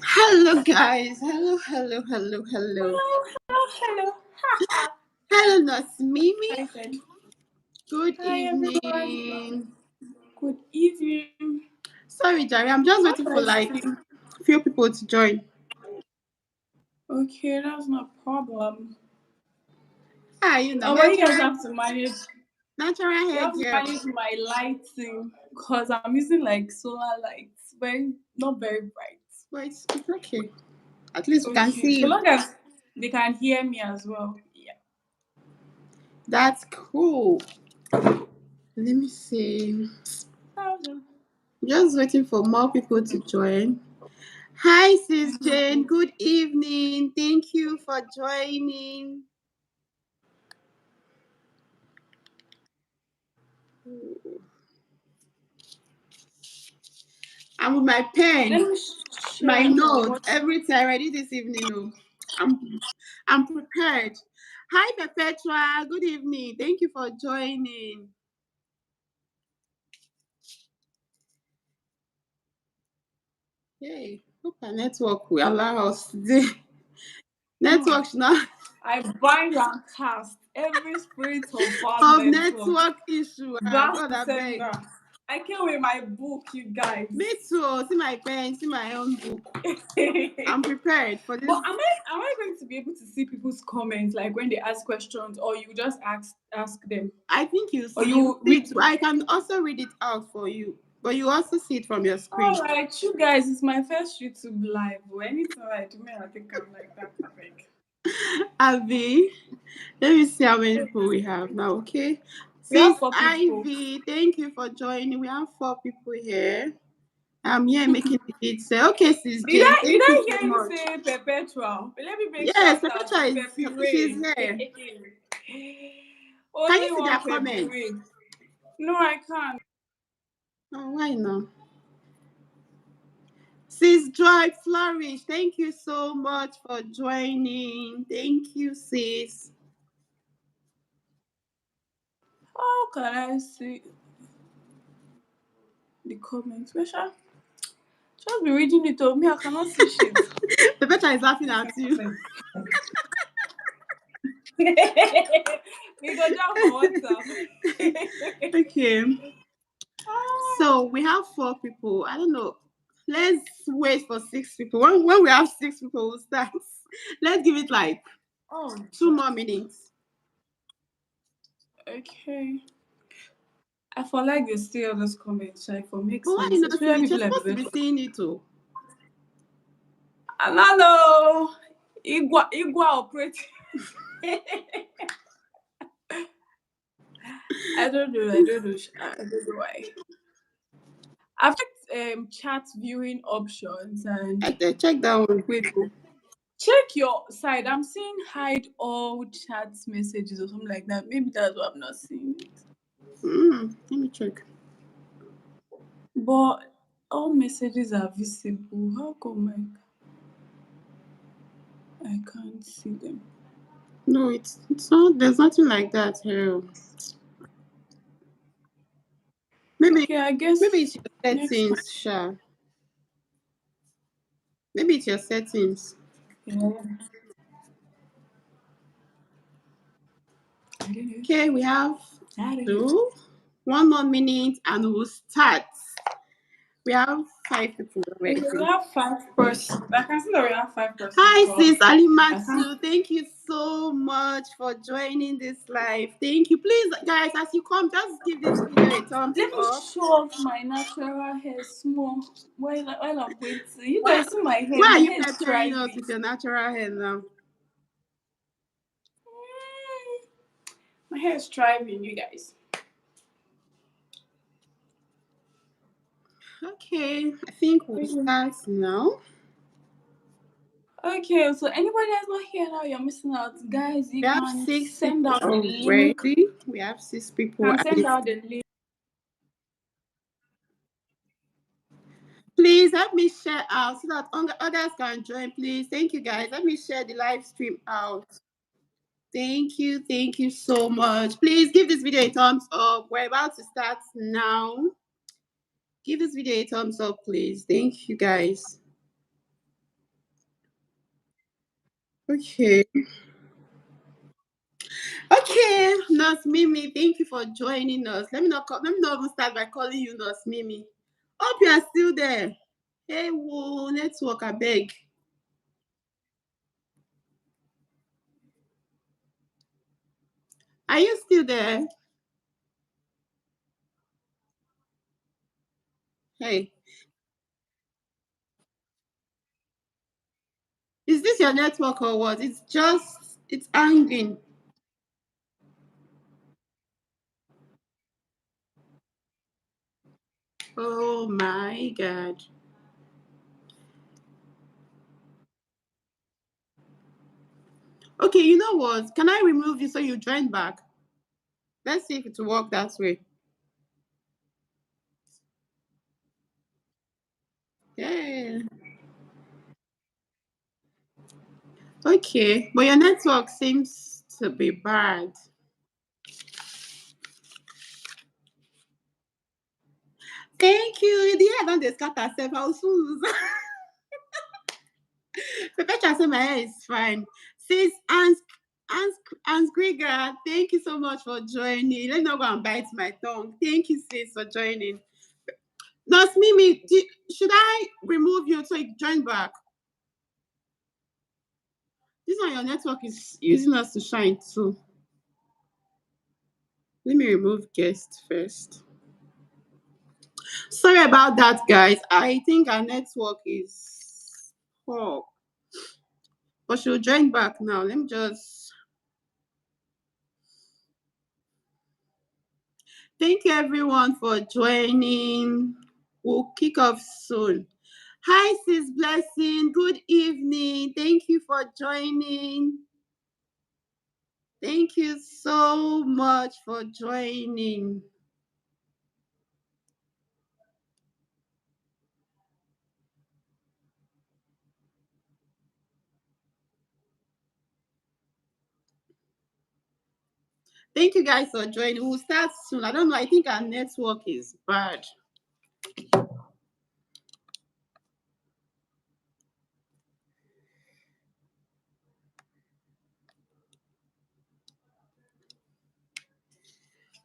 Hello, guys. Hello, hello, hello, hello. Hello. Hello, Nasmimi. Hi, friend. Good Hi, everyone. evening. Good evening. Sorry, Jerry. I'm just How waiting should for I like say? few people to join. Okay, that's no problem. Ah, you know, But you guys natural, have to manage. natural You hair have to girl. manage my lighting because I'm using like solar lights, but it's not very bright. But it's okay. At least we can Okay, see so you. long as they can hear me as well. Yeah. That's cool. Let me see. Thousand. Just waiting for more people to join. Hi, Sis Jane. Good evening. Thank you for joining. I'm with my pen, Let me my share my notes, WhatsApp. everything I ready this evening. Oh, I'm prepared. Hi, Perpetua. Good evening. Thank you for joining. Hey, hope our network will allow us today. Network should not I bind and cast every spirit of bad of network. network issue. That's God, I beg. December. I came with my book, you guys. Me too. Oh, see my pen, see my own book. I'm But prepared for this. am I going to be able to see people's comments like when they ask questions, or you just ask them, I think you or see, you you see read? it. I can also read it out for you, but you also see it from your screen. All right, you guys, it's my first YouTube live. Or anything I do, I think I'm like that. I think Abby, let me see how many people we have now, okay? we have Sis 4 people. Ivy, thank you for joining. We have 4 people here. I'm here making the date say, okay, Sis Did Jane, I did thank you I so hear you much. say perpetual? Let me make Yes, shout out Perpetua to is Peppy she's Ray. here. Can you Only see their one Peppy comments? Ray. No, I can't. Oh, why not? Sis Joy Flourish, thank you so much for joining. Thank you, sis. How can I see the comments? Where shall just be reading it to me? I cannot see shit. Perpetua is laughing at you. We go down for WhatsApp. Okay. Ah, So we have 4 people. I don't know. Let's wait for 6 people. When we have 6 people, we'll start. Let's give it like oh, 2 more minutes. okay. I feel like they see all those comments, like for make But why are you sense, not seeing especially it? You're people like supposed to the be seeing it too. Hello, Igwa operating. I don't know. I don't know. I don't know why. I've checked chat viewing options and Check that one. wait. Check your side. I'm seeing hide all chat messages or something like that. Maybe that's why I'm not seeing it. Let me check. But all messages are visible. How come I can't see them? No, it's not. There's nothing like that here. Maybe Okay, I maybe guess it's your next time. settings, Sha. Maybe it's your settings. Yeah. I don't know. Okay, we have I don't know. 1 more minute and we'll start. We have 5 people Okay, already. we have 5 person. I can see that we have 5 person, Hi, but sis Ali I can't. Matu. Thank you so much for joining this live. Thank you. Please, guys, as you come, just give this video a thumbs Let me up. show off my natural hair small while I'm waiting. You Why, guys see my hair? why are My you hair is peppering us thriving. with your natural hair now? My hair is thriving, you guys. Okay, I think we'll start now. Okay, so anybody that's not here now, you're missing out, guys. You We have can six send people out the link. already. We have 6 people. Can send out the link. Please help me share out so that others can join. Please, thank you, guys. Let me share the live stream out. Thank you so much. Please give this video a thumbs up. We're about to start now. Give this video a thumbs up, please. Thank you, guys. Okay. Okay, Nurse Mimi, thank you for joining us. Let me not even start by calling you Nurse Mimi. Hope you are still there. Hey, whoa, network, I beg. Are you still there? Hey, is this your network or what? It's hanging. Oh my God. Okay, you know what? Can I remove you so you join back? Let's see if it will work that way. Yeah. Okay, but your network seems to be bad. Thank you. The hair don't dey scatter sef. I will soon lose. Pepecha say my hair is fine. Sis Hans Krieger, thank you so much for joining. Let me not go and bite my tongue. Thank you, sis, for joining. Nurse Mimi, should I remove you so you join back? This one, your network is using us to shine too. Let me remove guest first. Sorry about that, guys. I think our network is poor. But she'll join back now. Let me just. Thank you, everyone, for joining. We'll kick off soon. Hi, Sis Blessing. Good evening. Thank you for joining. Thank you so much for joining. Thank you guys for joining. We'll start soon. I don't know. I think our network is bad.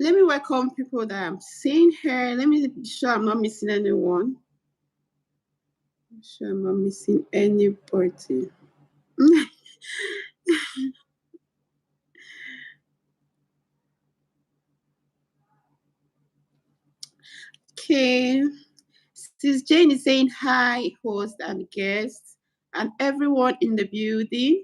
Let me welcome people that I'm seeing here. Let me be sure I'm not missing anyone. I'm sure I'm not missing anybody. Okay. Sis Jane is saying hi, host and guests, and everyone in the building.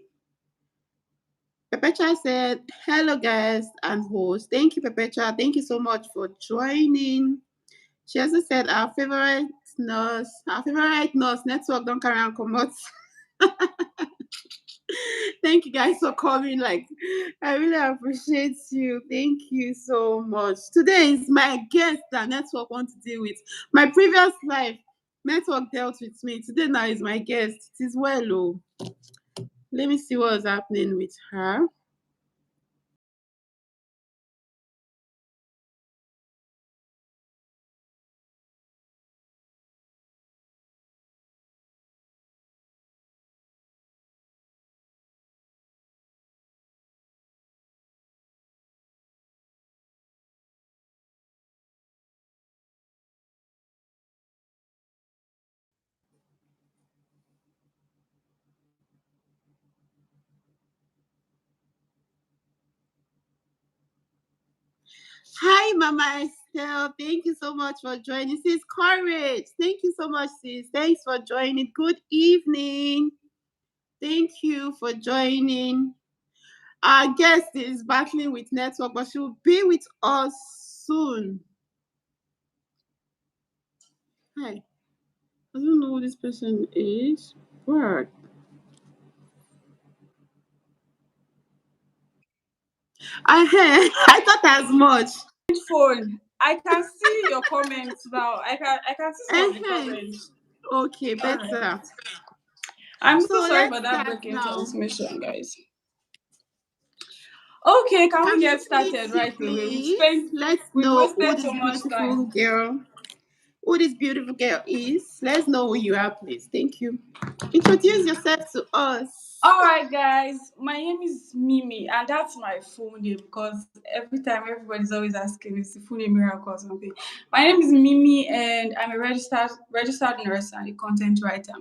Perpetua said, hello, guests and host. Thank you, Perpetua. Thank you so much for joining. She also said, our favorite nurse network don't carry on come out. Thank you guys for coming. Like, I really appreciate you. Thank you so much. Today is my guest that network want to deal with. My previous life, network dealt with me. Today now is my guest. It is well. Oh. Let me see what's happening with her. Hi, Mama Estelle. Thank you so much for joining. Sis Courage. Thank you so much, sis. Thanks for joining. Good evening. Thank you for joining. Our guest is battling with network, but she will be with us soon. Hi. I don't know who this person is. What? I heard. I thought as much. Phone. I can see your comments now. I can see some of the comments. Okay, All right. better. I'm So so sorry let's for that start breaking now. transmission, guys. Okay, can we Can get started you right away? please let's We've know who wasted so this much beautiful time. girl is? Let's know who you are, please. Thank you. Introduce yourself to us. All right, guys. My name is Mimi, and that's my full name because every time everybody's always asking, "Is the full name Miracle or something?" My name is Mimi, and I'm a registered nurse and a content writer.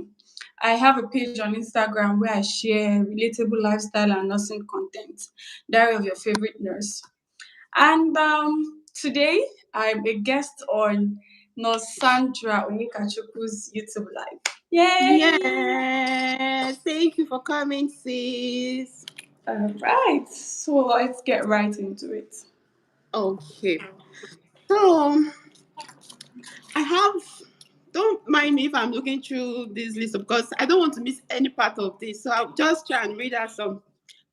I have a page on Instagram where I share relatable lifestyle and nursing content. Diary of your favorite nurse. And today I'm a guest on Nurse Sandra Onikachuku's YouTube live. Yay! Yeah. Thank you for coming, sis. Right. So let's get right into it. Okay. So I have. Don't mind me if I'm looking through this list because I don't want to miss any part of this. So I'll just try and read out some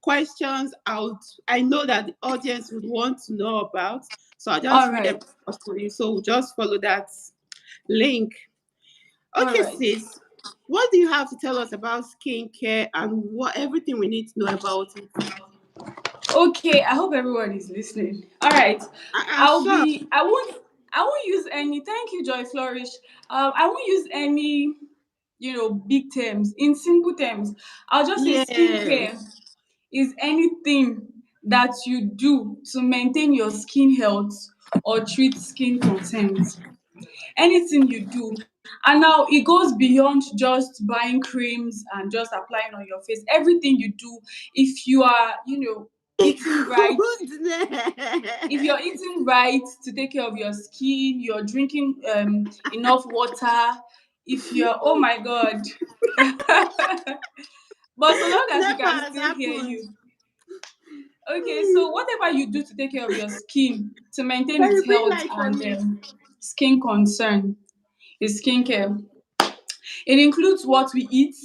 questions out. I know that the audience would want to know about. So I'll just All read them right. out for you. So we'll just follow that link. All Okay, right. sis. What do you have to tell us about skincare and what everything we need to know about it? Okay, I hope everyone is listening. All right. I'll Sure. be I won't use any thank you, Joy Flourish. I won't use any, big terms. In simple terms, I'll just say skincare Yes. is anything that you do to maintain your skin health or treat skin concerns. Anything you do. And now it goes beyond just buying creams and just applying on your face. Everything you do, if you are, eating right, if Goodness. you're eating right to take care of your skin, you're drinking enough water, if you're, oh my God. But so long as we Never can has still hear happened. you. Okay, so whatever you do to take care of your skin, to maintain Can its you bring health light for and me? skin concern is skincare. It includes what we eat,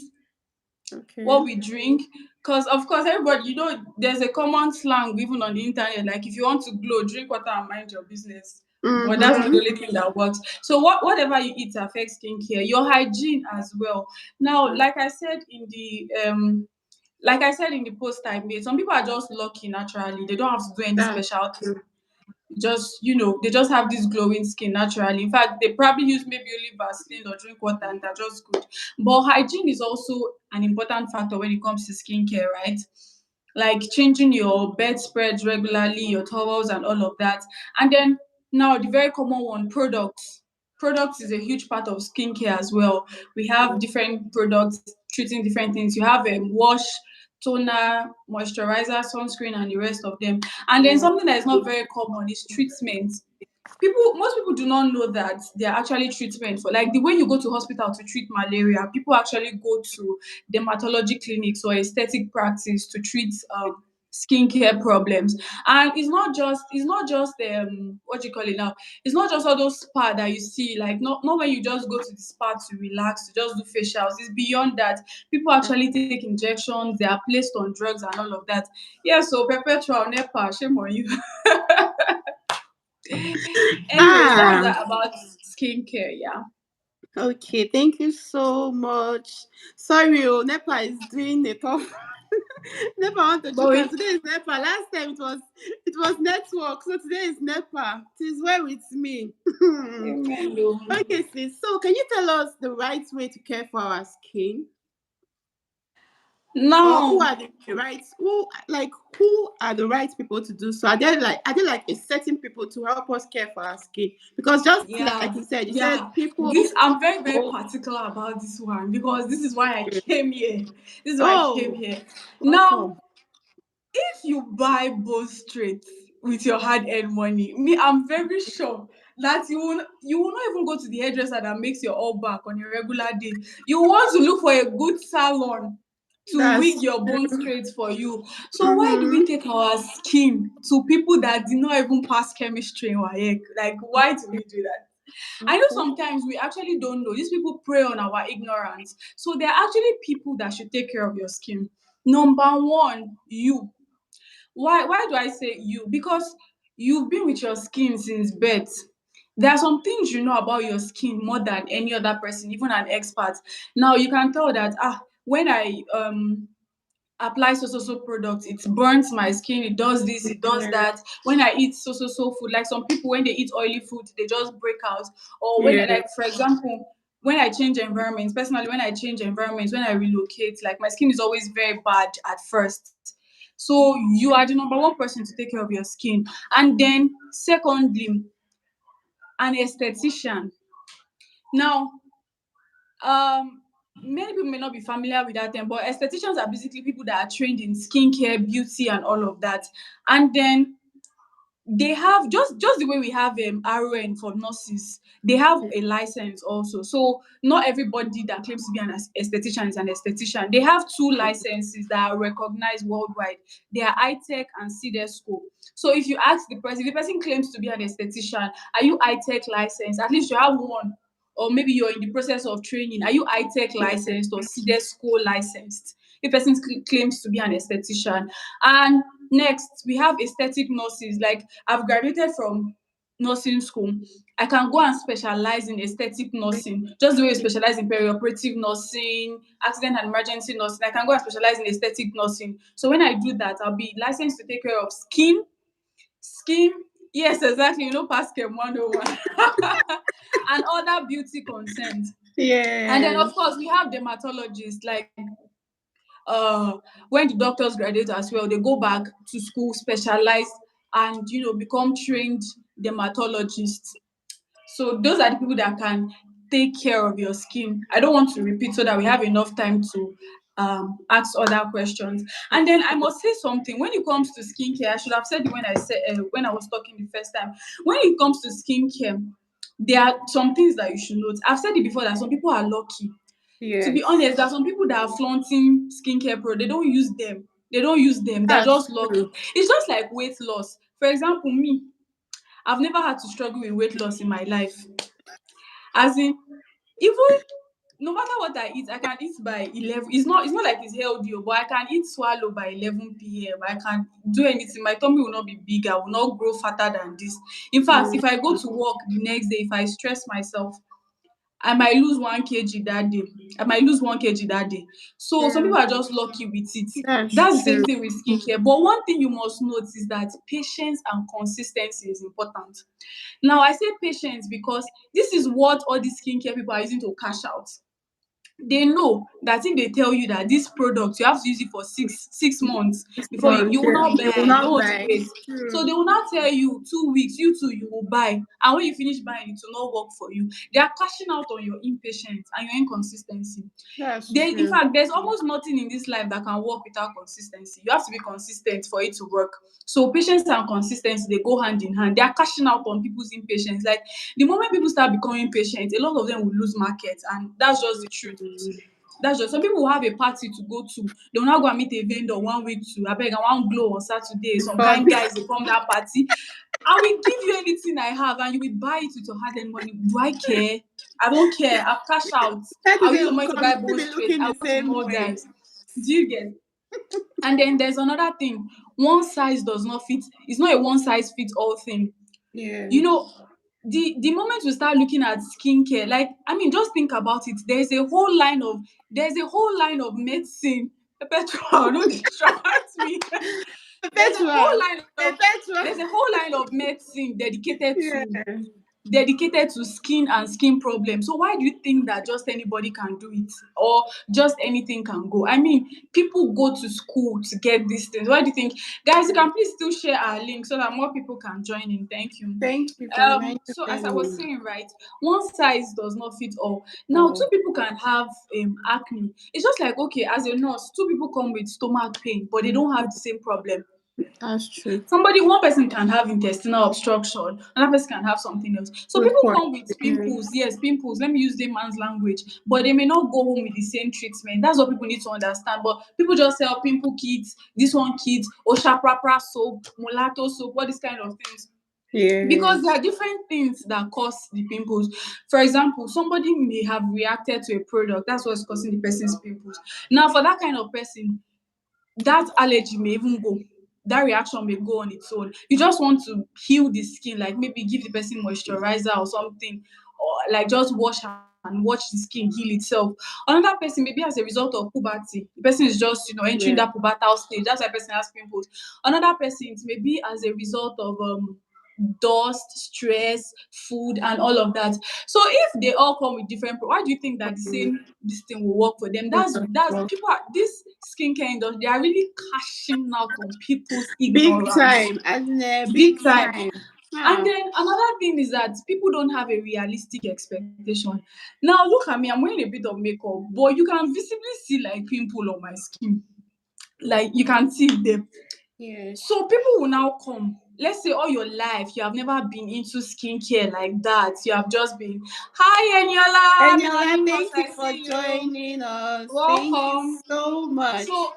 Okay. what we drink, because of course everybody, there's a common slang even on the internet, like if you want to glow, drink water and mind your business. But that's not the Mm-hmm. only thing that works. So whatever you eat affects skincare, your hygiene as well. Now, like I said in the post I made, some people are just lucky naturally. They don't have to do any That's special thing. true. They just have this glowing skin naturally. In fact, they probably use maybe only Vaseline or drink water and they're just good. But hygiene is also an important factor when it comes to skincare, right? Like changing your bedspreads regularly, your towels and all of that. And then now the very common one, products. Products is a huge part of skincare as well. We have different products treating different things. You have a wash, toner, moisturizer, sunscreen, and the rest of them. And then something that is not very common is treatment. Most people do not know that there are actually treatment for, like, the way you go to hospital to treat malaria, people actually go to dermatology clinics or aesthetic practice to treat skincare problems. And it's not just what you call it now, it's not just all those spa that you see, like, not when you just go to the spa to relax, to just do facials. It's beyond that. People actually take injections, they are placed on drugs and all of that. Yeah, so perpetual nepa, shame on you. Anyways, that's Ah, that about skincare. Yeah. okay. Thank you so much. Sorry, Nepa is doing the tough. Nepa want to But joke us. we, Today is Nepa. Last time it was network. So today is Nepa. It is well with me. amen, though. Okay, sis. So can you tell us the right way to care for our skin? Or who Now, are the right who are the right people to do so? Are there like a certain people to help us care for our skin? Because just like yeah, you said yeah. people. This I'm very, very Oh, particular about this one because this is why I came here. This is why I came oh, here. Now, welcome. if you buy both straight with your hard-earned money, me, I'm very sure that you will not even go to the hairdresser that makes your all back on a regular day. You want to look for a good salon to wig That's your bone true. straight for you. So why do Mm-hmm. we take our skin to people that did not even pass chemistry in WAEC? Like, why do we do that? I know Okay. sometimes we actually don't know. These people prey on our ignorance. So there are actually people that should take care of your skin. Number one, you. Why do I say you? Because you've been with your skin since birth. There are some things you know about your skin more than any other person, even an expert. Now you can tell that, when I apply so product, it burns my skin, it does this, it does Yeah. that. When I eat so food, like some people when they eat oily food, they just break out. Or when, Yeah. like, for example, when I change environments, personally, when I change environments, when I relocate, like my skin is always very bad at first. So you are the number one person to take care of your skin. And then secondly, an esthetician. Now, many people may not be familiar with that term, but estheticians are basically people that are trained in skincare, beauty, and all of that. And then they have just the way we have RN for nurses, they have a license also. So not everybody that claims to be an esthetician is an esthetician. They have two licenses that are recognized worldwide. They are ITech and CDESCO. So if you ask the person, if the person claims to be an esthetician, are you ITech licensed? At least you have one. Or maybe you're in the process of training. Are you ITech licensed or CDESCO licensed? If person claims to be an esthetician. And next, we have aesthetic nurses. Like I've graduated from nursing school. I can go and specialize in aesthetic nursing, just the way you specialize in perioperative nursing, accident and emergency nursing. I can go and specialize in aesthetic nursing. So when I do that, I'll be licensed to take care of skin. Yes, exactly. You know, past Chem 101 and other beauty concerns. And then, Yeah. of course, we have dermatologists like uh when the doctors graduate as well, they go back to school, specialize, and become trained dermatologists. So those are the people that can take care of your skin. I don't want to repeat so that we have enough time to ask other questions. And then I must say something. When it comes to skincare, I should have said it when I was talking the first time. When it comes to skincare, there are some things that you should note. I've said it before that some people are lucky. To be Yes. honest, there are some people that are flaunting skincare products. They don't use them. They don't use them. They're That's just lucky. true. It's just like weight loss. For example, me, I've never had to struggle with weight loss in my life. As in, even no matter what I eat, I can eat by 11. It's not like it's healthy, but I can eat swallow by 11 p.m. I can do anything. My tummy will not be big. I will not grow fatter than this. In fact, Mm. if I go to work the next day, if I stress myself, I might lose 1 kg that day. I might lose 1 kg that day. So some Yeah. people are just lucky with it. That's That's the same true. thing with skincare. But one thing you must note is that patience and consistency is important. Now I say patience because this is what all these skincare people are using to cash out. They know that if they tell you that this product you have to use it for six months This before you month, will yeah. not You will buy, you don't not want to buy. wait. So True. they will not tell you 2 weeks, you too you will buy, and when you finish buying it will not work for you. They are cashing out on your impatience and your inconsistency. That's In true. fact, there's almost nothing in this life that can work without consistency. You have to be consistent for it to work. So patience and consistency, they go hand in hand. They are cashing out on people's impatience. Like the moment people start becoming patient, a lot of them will lose market, and that's just the truth. That's just some people will have a party to go to. They will now go and meet a vendor 1 week to abeg I wan glow on Saturday. Some Before kind guys dey come that party. I will give you anything I have and you will buy it with your hard earned money. Do I care? I don't care. I've cashed out. that I is will use the it will money to come buy still bone be straight. looking I the will go to same more way. guys. Do you get? And then there's another thing. One size does not fit. It's not a one size fits all thing. Yeah. You know, the moment we start looking at skincare, like I mean, just think about it. There's a whole line of medicine. Petrol, don't distract me. There's a whole Perpetual. line of Perpetual. there's a whole line of medicine Yeah. dedicated to skin and skin problems. So why do you think that just anybody can do it or just anything can go? I mean, people go to school to get these things. Why do you think? Guys, you can please still share our link so that more people can join in. Thank you. Thank you for reminding So as I was me. saying, right, one size does not fit all. Now, two Oh, people can have acne. It's just like okay, as a nurse, two people come with stomach pain, but they don't have the same problem. that's true. One person can have intestinal obstruction, another person can have something else. So Good people point. come with Yeah. pimples, yes, pimples. Let me use the man's language, but they may not go home with the same treatment. That's what people need to understand. But people just sell pimple kits, this one kit, Osha Prapra soap, mulatto soap, all these kind of things. Because there Yes. are different things that cause the pimples. For example, somebody may have reacted to a product, that's what's causing the person's pimples. Now, for that kind of person, that allergy may even go. That reaction may go on its own. You just want to heal the skin, like maybe give the person moisturizer or something, or like just wash and watch the skin heal itself. Another person, maybe as a result of puberty, the person is just entering Yeah. that pubertal stage. That's why the person has pimples. Another person, it may be as a result of dust, stress, food, and all of that. So if they all come with different, why do you think that the same this thing will work for them? That's people are this skincare industry. They are really cashing out on people's Big ignorance, time, as in a big big time. time. And then another thing is that people don't have a realistic expectation. Now look at me, I'm wearing a bit of makeup, but you can visibly see like pimple on my skin. Like you can see them. Yes. So people will now come. Let's say all your life you have never been into skincare like that. You have just been, hi Eniola, Eniola, Melanie Fox, thank you I for see you. joining us. Thank you Welcome. so much. So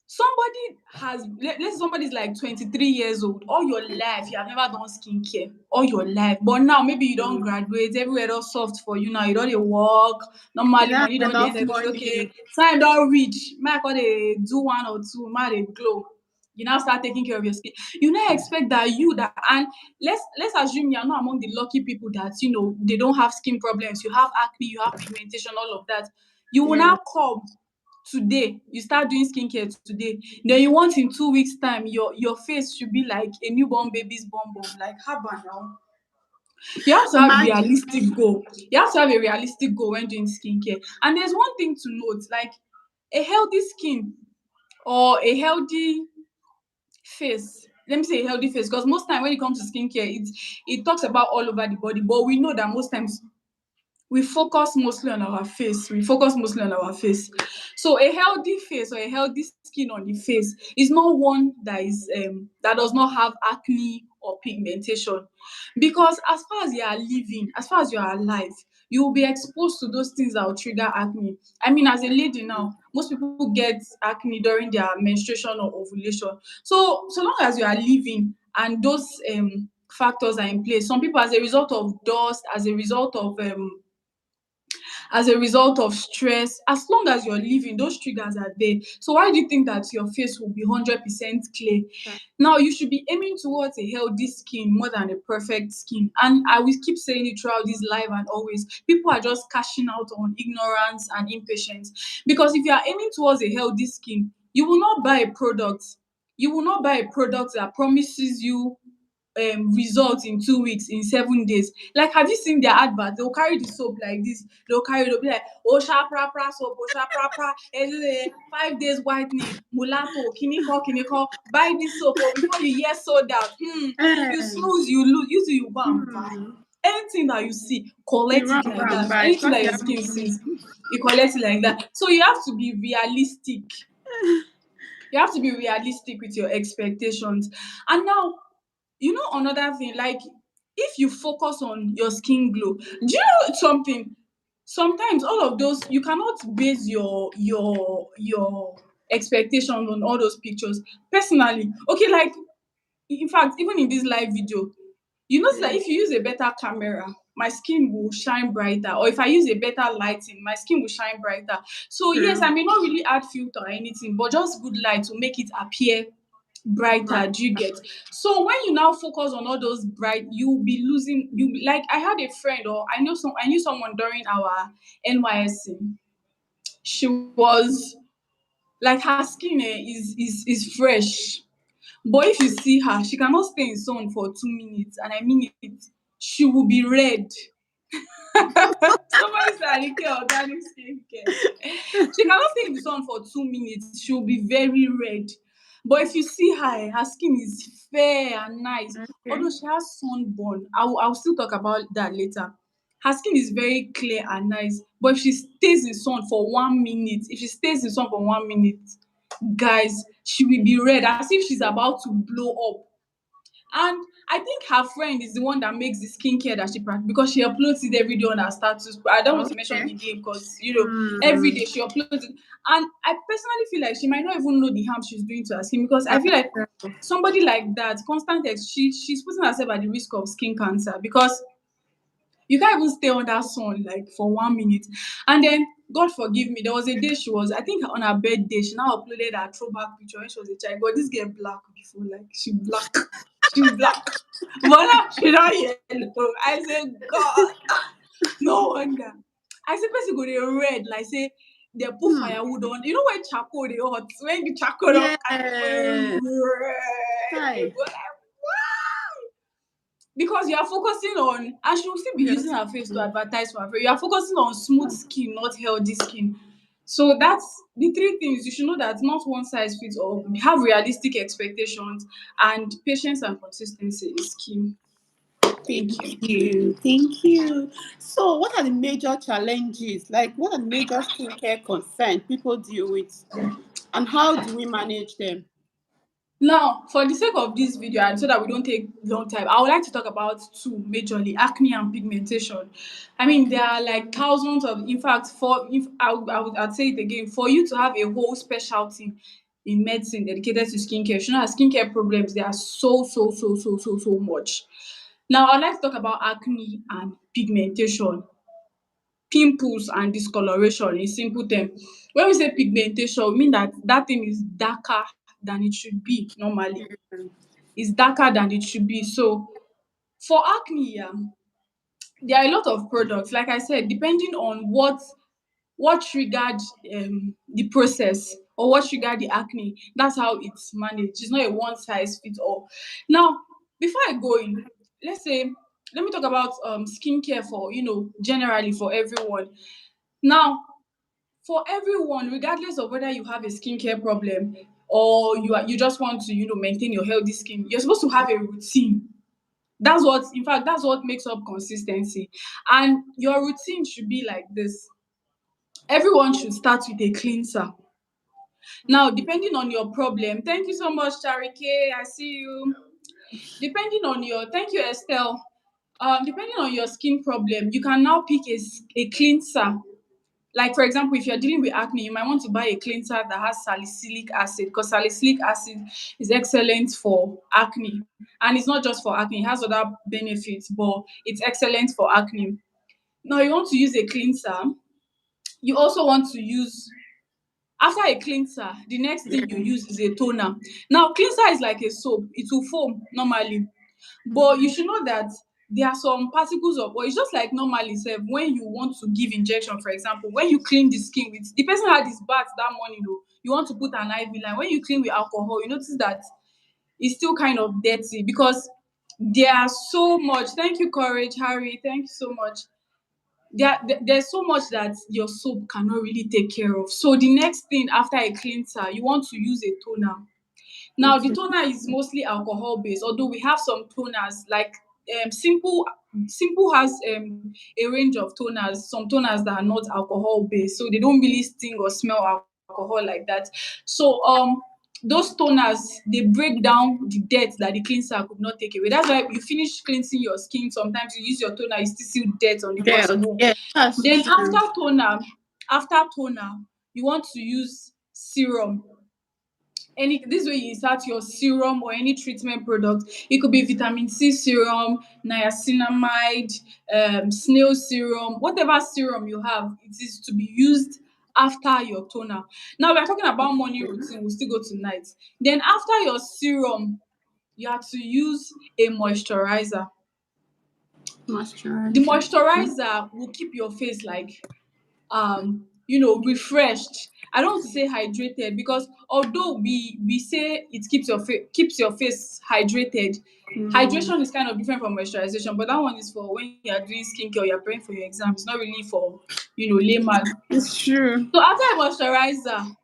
somebody has, let's say somebody's like 23 years old. All your life you have never done skincare. All your life. But now maybe you don't graduate, everywhere else soft for you now. You don't dey work. Normally That's money don't dey enough enter. money. Okay, time don't reach. Might they do one or two, might they glow. You now start taking care of your skin. You now expect that you that, and let's assume you are not among the lucky people that they don't have skin problems. You have acne, you have pigmentation, all of that. You will Yeah. now come today, you start doing skincare today, then you want in 2 weeks time your face should be like a newborn baby's bum bum. Like haba now. You have to have Imagine. realistic goal. You have to have a realistic goal when doing skincare. And there's one thing to note, like a healthy skin or a healthy face. Let me say a healthy face, because most time when it comes to skincare, it talks about all over the body, but we know that most times we focus mostly on our face. So a healthy face or a healthy skin on the face is not one that is that does not have acne or pigmentation. Because as far as you are living, as far as you are alive, you will be exposed to those things that will trigger acne. I mean, as a lady now, most people get acne during their menstruation or ovulation. So long as you are living and those factors are in place, some people, as a result of dust, as a result of stress, as long as you're living, those triggers are there. So why do you think that your face will be 100% clear? Now, you should be aiming towards a healthy skin more than a perfect skin. And I will keep saying it throughout this live and always. People are just cashing out on ignorance and impatience. Because if you are aiming towards a healthy skin, you will not buy a product. You will not buy a product that promises you results in 2 weeks, in 7 days. Like, have you seen their advert? They'll carry the soap like this. They'll be like, Osha Prapra soap, Osha Prapra, 5 days whitening, mulatto, kiniko, buy this soap, or before you hear sold out, you snooze, you lose, usually you go and buy. Anything that you see, collect You it run like and that. buy. Anything Because that you your have skin money. sees, you collect it like that. So you have to be realistic. You have to be realistic with your expectations. And now, another thing, like if you focus on your skin glow, do you know something? Sometimes all of those, you cannot base your expectations on all those pictures. Personally, okay, like in fact, even in this live video, you notice that if you use a better camera, my skin will shine brighter. Or if I use a better lighting, my skin will shine brighter. So yes, True. I may not really add filter or anything, but just good light to make it appear brighter. Do you get? So when you now focus on all those bright, you'll be losing. Like, I had a friend, or I knew someone during our NYSC. She was like, her skin is fresh, but if you see her, she cannot stay in sun for 2 minutes, and I mean it. She will be red. Somebody said Alike organic skincare. She cannot stay in the sun for 2 minutes. She will be very red. But if you see her, her skin is fair and nice. Okay. Although she has sunburn, I'll still talk about that later. Her skin is very clear and nice. But if she stays in sun for 1 minute, guys, she will be red as if she's about to blow up. And I think her friend is the one that makes the skincare that she practices, because she uploads it every day on her status. I don't want to mention Okay. the name because every day she uploads it. And I personally feel like she might not even know the harm she's doing to her skin, because I feel like somebody like that, she's putting herself at the risk of skin cancer, because you can't even stay under sun like for 1 minute. And then, God forgive me, there was a day she was, I think on her birthday, she now uploaded her throwback picture when she was a child. But this girl black before, like she black. She black. But now she not yellow. I say, God, no wonder. I say person go dey red, like say they put firewood on. You know when charcoal dey hot, when the charcoal don catch Yeah. red, they Hi. go like, wow. because you are focusing on, and she will still be using her face to advertise for her face. You are focusing on smooth skin, not healthy skin. So that's the three things you should know, that not one size fits all. Have realistic expectations, and patience and consistency is key. Thank you. Thank you. Thank you. So, what are the major challenges? Like, what are the major skincare concerns people deal with? And how do we manage them? Now, for the sake of this video, and so that we don't take long time, I would like to talk about two majorly: acne and pigmentation. I mean, there are like thousands of, in fact, for if I'd say it again, for you to have a whole specialty in medicine dedicated to skincare, you know, that skincare problems, there are so much. Now, I'd like to talk about acne and pigmentation, pimples and discoloration in simple terms. When we say pigmentation, we mean that that thing is darker than it should be normally. It's darker than it should be. So for acne, yeah, there are a lot of products. Like I said, depending on what triggered the process, or what triggered the acne, that's how it's managed. It's not a one size fits all. Now, before I go in, let's say, let me talk about skincare for, generally for everyone. Now, for everyone, regardless of whether you have a skincare problem, or you just want to, maintain your healthy skin, you're supposed to have a routine. That's what makes up consistency. And your routine should be like this: everyone should start with a cleanser. Now, depending on your problem, thank you so much, Charike. I see you. Thank you, Estelle. Depending on your skin problem, you can now pick a cleanser. Like, for example, if you're dealing with acne, you might want to buy a cleanser that has salicylic acid, because salicylic acid is excellent for acne. And it's not just for acne, it has other benefits, but it's excellent for acne. Now, you want to use a cleanser. You also want to use, after a cleanser, the next thing you use is a toner. Now, cleanser is like a soap, it will foam normally. But you should know that there are some particles of oil. It's just like normally, sef, when you want to give injection, for example, when you clean the skin with, the person had his bath that morning, though, you want to put an IV line. When you clean with alcohol, you notice that it's still kind of dirty, because there are so much. Thank you, Courage, Harry. Thank you so much. There's so much that your soap cannot really take care of. So the next thing after a cleanser, you want to use a toner. Now, the Okay. toner is mostly alcohol based, although we have some toners like Simple has a range of toners, some toners that are not alcohol based, so they don't really sting or smell alcohol like that. So those toners, they break down the dirt that the cleanser could not take away. That's why you finish cleansing your skin, sometimes you use your toner, you still see dirt on the Yeah, cotton wool. yeah, that's Then true. after toner, you want to use serum. This way you insert your serum or any treatment product. It could be vitamin C serum, niacinamide, snail serum, whatever serum you have, it is to be used after your toner. Now we're talking about morning routine, we'll still go to night. Then after your serum, you have to use a moisturizer. The Moisturizer. moisturizer will keep your face like refreshed. I don't want to say hydrated, because although we say it keeps your face hydrated, Mm, hydration is kind of different from moisturization, but that one is for when you are doing skincare or you're preparing for your exam. It's not really for layman. it's true. So after a moisturizer,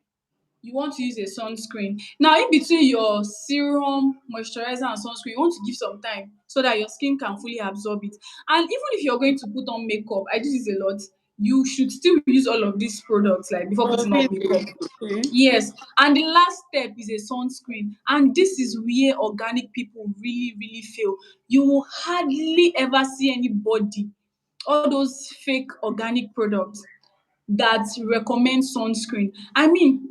you want to use a sunscreen. Now, in between your serum, moisturizer, and sunscreen, you want to give some time so that your skin can fully absorb it. And even if you're going to put on makeup, I do this a lot, you should still use all of these products like before Oh, putting on makeup. really? Okay. Yes, and the last step is a sunscreen, and this is where organic people really fail. You will hardly ever see anybody, all those fake organic products, that recommend sunscreen. I mean,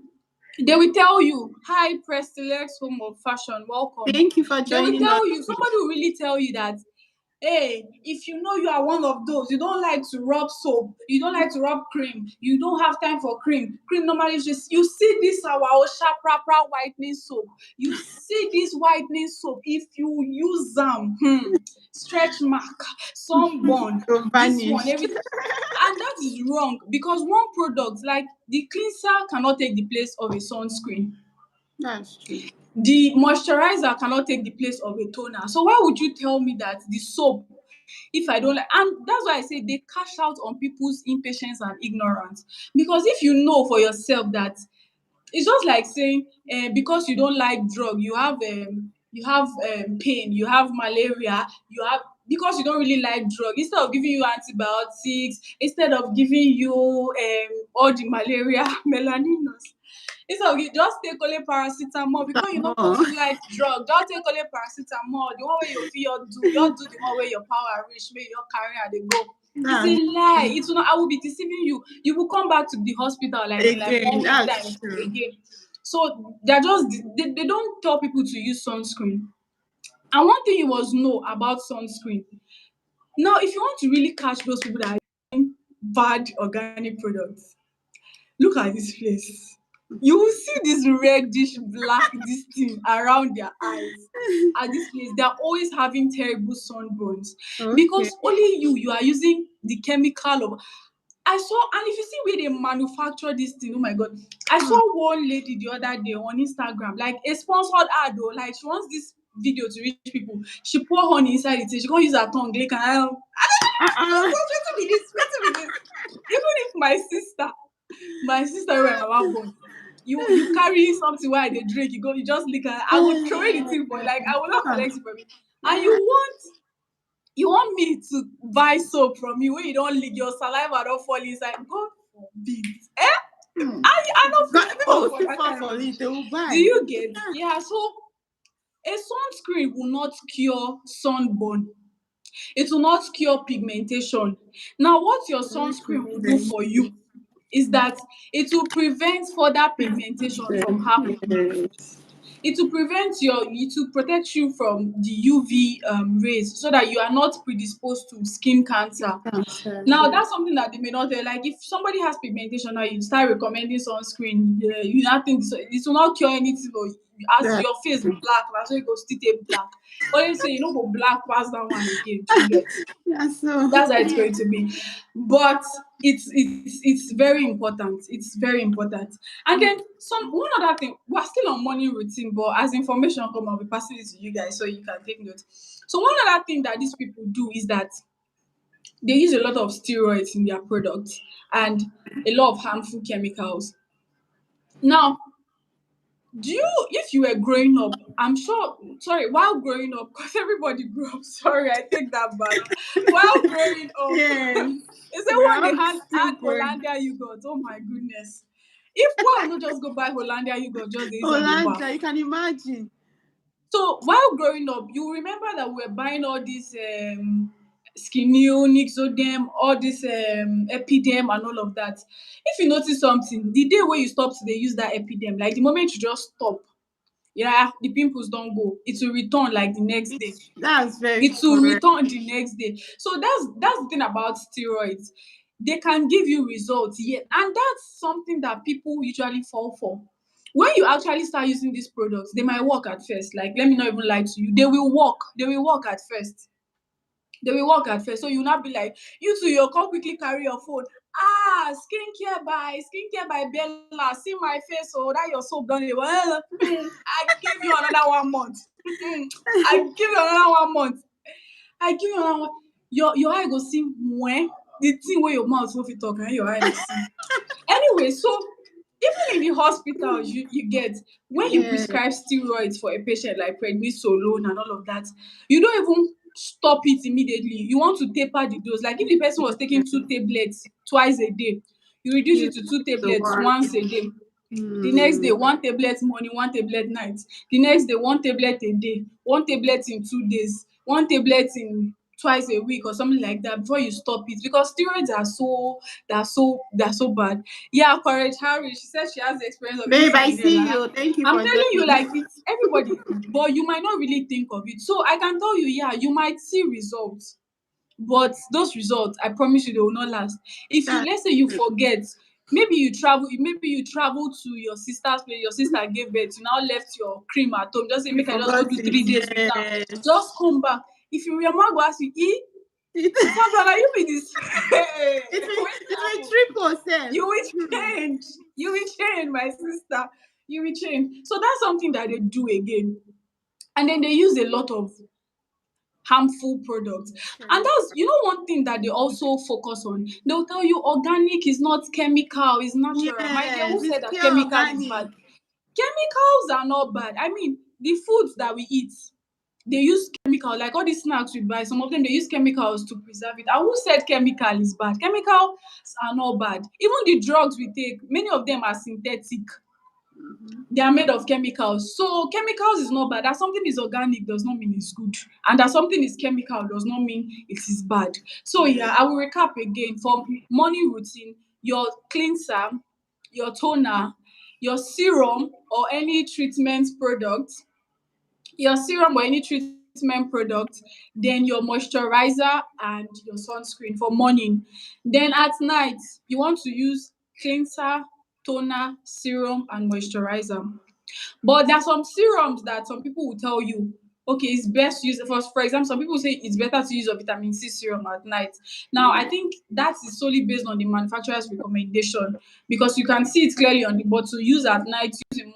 they will tell you, "Hi, Prestilex Home of Fashion, welcome." Thank you for They will joining us. tell you, somebody will really tell you that, hey, if you know you are one of those, you don't like to rub soap, you don't like to rub cream, you don't have time for cream. Cream normally is just, you see this our Osha Prapra whitening soap. You see this whitening soap, if you use them, stretch mark, sunburn, So this one, vanished. everything. And that is wrong, because one product like the cleanser cannot take the place of a sunscreen. That's true. the moisturizer cannot take the place of a toner. So why would you tell me that the soap, if I don't like, and that's why I say they cash out on people's impatience and ignorance. Because if you know for yourself that it's just like saying because you don't like drug, you have pain, you have malaria, you have, because you don't really like drug, instead of giving you antibiotics, instead of giving you all the malaria melaninos, instead of just take only paracetamol because you no Oh, too like drug, just take only paracetamol, the one wey you fit just do the one wey your power reach, make you just carry am dey go. It's that's a lie. It will not, I will be deceiving you. You will come back to the hospital like in like again. 1 week That's time true. again. So they're just they don't tell people to use sunscreen. And one thing you must know about sunscreen. Now, if you want to really catch those people that are using bad organic products, look at this place. You will see this reddish black this thing around their eyes. At this place, they are always having terrible sunburns Okay. because only you are using the chemical of. I saw, and if you see where they manufacture this thing, oh my god! I saw Hmm. one lady the other day on Instagram, like a sponsored ad, though, like she wants this video to reach people. She pour honey inside it, she can't use her tongue, like, Uh-uh. wetin be this? Wetin be this? Even if my sister wey my mama born, you carry something wey I dey drink, you just lick am, I go throw away the thing for, like, I will not Ah, collect it from you. And you want me to buy soap from you when you don lick, your saliva don fall inside, God forbid. hmm. I no God, fit people fall will for still that fall kind for rubbish. it. They will Do buy. you get? Yeah, so a sunscreen will not cure sunburn. It will not cure pigmentation. Now, what your sunscreen will do for you is that it will prevent further pigmentation from happening. Yes. It will protect you from the UV rays so that you are not predisposed to skin cancer. Cancer, Now, yes. that's something that they may not tell. Like, if somebody has pigmentation now, you start recommending sunscreen, you not think it will not cure anything. Or as That's your face true. black, that's why you go still take black. Or you say you know go black pass that one again. You get? Yeah, so That's how it's going to be. But it's very important. It's very important. And then one other thing, we're still on morning routine, but as information come, I'll be passing it to you guys so you can take note. So one other thing that these people do is that they use a lot of steroids in their products and a lot of harmful chemicals. Now, if you were growing up, I'm sure, sorry, while growing up, because everybody grew up, sorry, I take that back. While growing up, yes. they say We're when they all had still growing. Hollandia yogurt, oh my goodness. If why not just go buy Hollandia yogurt, just the use and the bath. Holanda, you can imagine. So while growing up, you remember that we were buying all these Skineo, Nixodem, all this Epidem and all of that. If you notice something, the day where you stop to dey use that Epidem, like the moment you just stop, yeah, the pimples don't go. It will return like the next day. That's very It will correct. return the next day. So that's the thing about steroids. They can give you results, yet, and that's something that people usually fall for. When you actually start using these products, they might work at first. Like, let me not even lie to you. They will work. They will work at first. They will work at first. So you will not be like, you too, you'll come quickly carry your phone. Skincare by Bella. See my face, oh, that your soap done it. Well, I give you another 1 month. I give you another 1 month. I give you another one. Your eye go see when the thing where your mouth no fit talk and your eye dey see. Anyway, so even in the hospital, you get, when you Yeah. prescribe steroids for a patient like prednisolone and all of that, you don't even stop it immediately. You want to taper the dose. Like if the person was taking 2 tablets twice a day, you reduce You it to 2 tablets the once a day. The next day, Hmm. 1 tablet morning, 1 tablet night. The next day, 1 tablet a day, 1 tablet in 2 days, 1 tablet in twice a week or something like that before you stop it, because steroids are so bad. Yeah, Courage Harris, she said she has the experience of Babe, using I see inhaler. you. Thank you I'm for telling you, like, joining. it's everybody, but you might not really think of it. So I can tell you, yeah, you might see results, but those results, I promise you, they will not last. If you, That's let's say you true. forget, maybe you travel to your sister's place, your sister gave birth, you now left your cream at home, just say You make I just go forgot do it. 3 days with am, Yes. just come back. If your mama go ask you, It, Sandra, na you be this. it Wetin will happen? triple self. You will Hmm. change. You will change, my sister. you will change. So that's something that they do again. And then they use a lot of harmful products. And that's, one thing that they also focus on. They'll tell you organic is not chemical, it's natural. My dear, Yes, who it's said that pure chemical is organic. bad? Chemicals are not bad. I mean, the foods that we eat, they use chemical, like all these snacks we buy, some of them they use chemicals to preserve it. And who said chemical is bad? Chemicals are not bad. Even the drugs we take, many of them are synthetic. They are made of chemicals. So chemicals is not bad. That something is organic does not mean it's good. And that something is chemical does not mean it is bad. So yeah, I will recap again. For morning routine, your cleanser, your toner, your serum or any treatment product, then your moisturizer and your sunscreen for morning. Then at night, you want to use cleanser, toner, serum, and moisturizer. But there are some serums that some people will tell you, okay, it's best to use. For example, some people say it's better to use a vitamin C serum at night. Now, I think that is solely based on the manufacturer's recommendation, because you can see it clearly on the bottle. Use at night, use in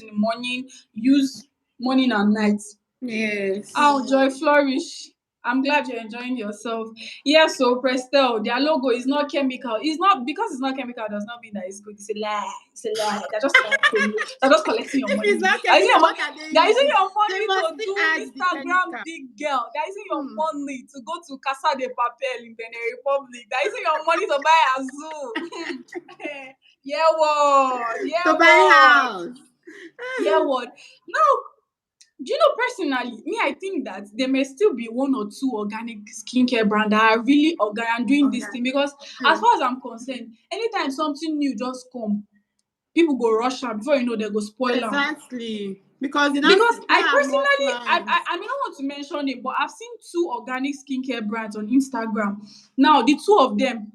the morning, use morning and night. Yes. Oh, Joy Flourish. I'm glad you're enjoying yourself. Yes, so Prestel, their logo is not chemical. It's not because it's not chemical does not mean that it's good. It's a lie. It's a lie. They're just lying to you. They're just collecting your If money. it's not They're using your chemical, money. what are they They're using using? your They money must to still do add the Instagram chemical. big girl. They're using your money to go to Casa de Papel in Benin Republic. They're using your money to buy a zoo. Yeah, what? Yeah, To buy what? house. Yeah, what? Now, do you know, personally, me, I think that there may still be one or two organic skincare brands that are really organic doing this Okay. thing, because as far as I'm concerned, anytime something new just come, people go rush am before you know they go spoil am. Exactly. Because you don't Because I have more personally, clients. I may not want to mention it, but I've seen two organic skincare brands on Instagram. Now, the two of them,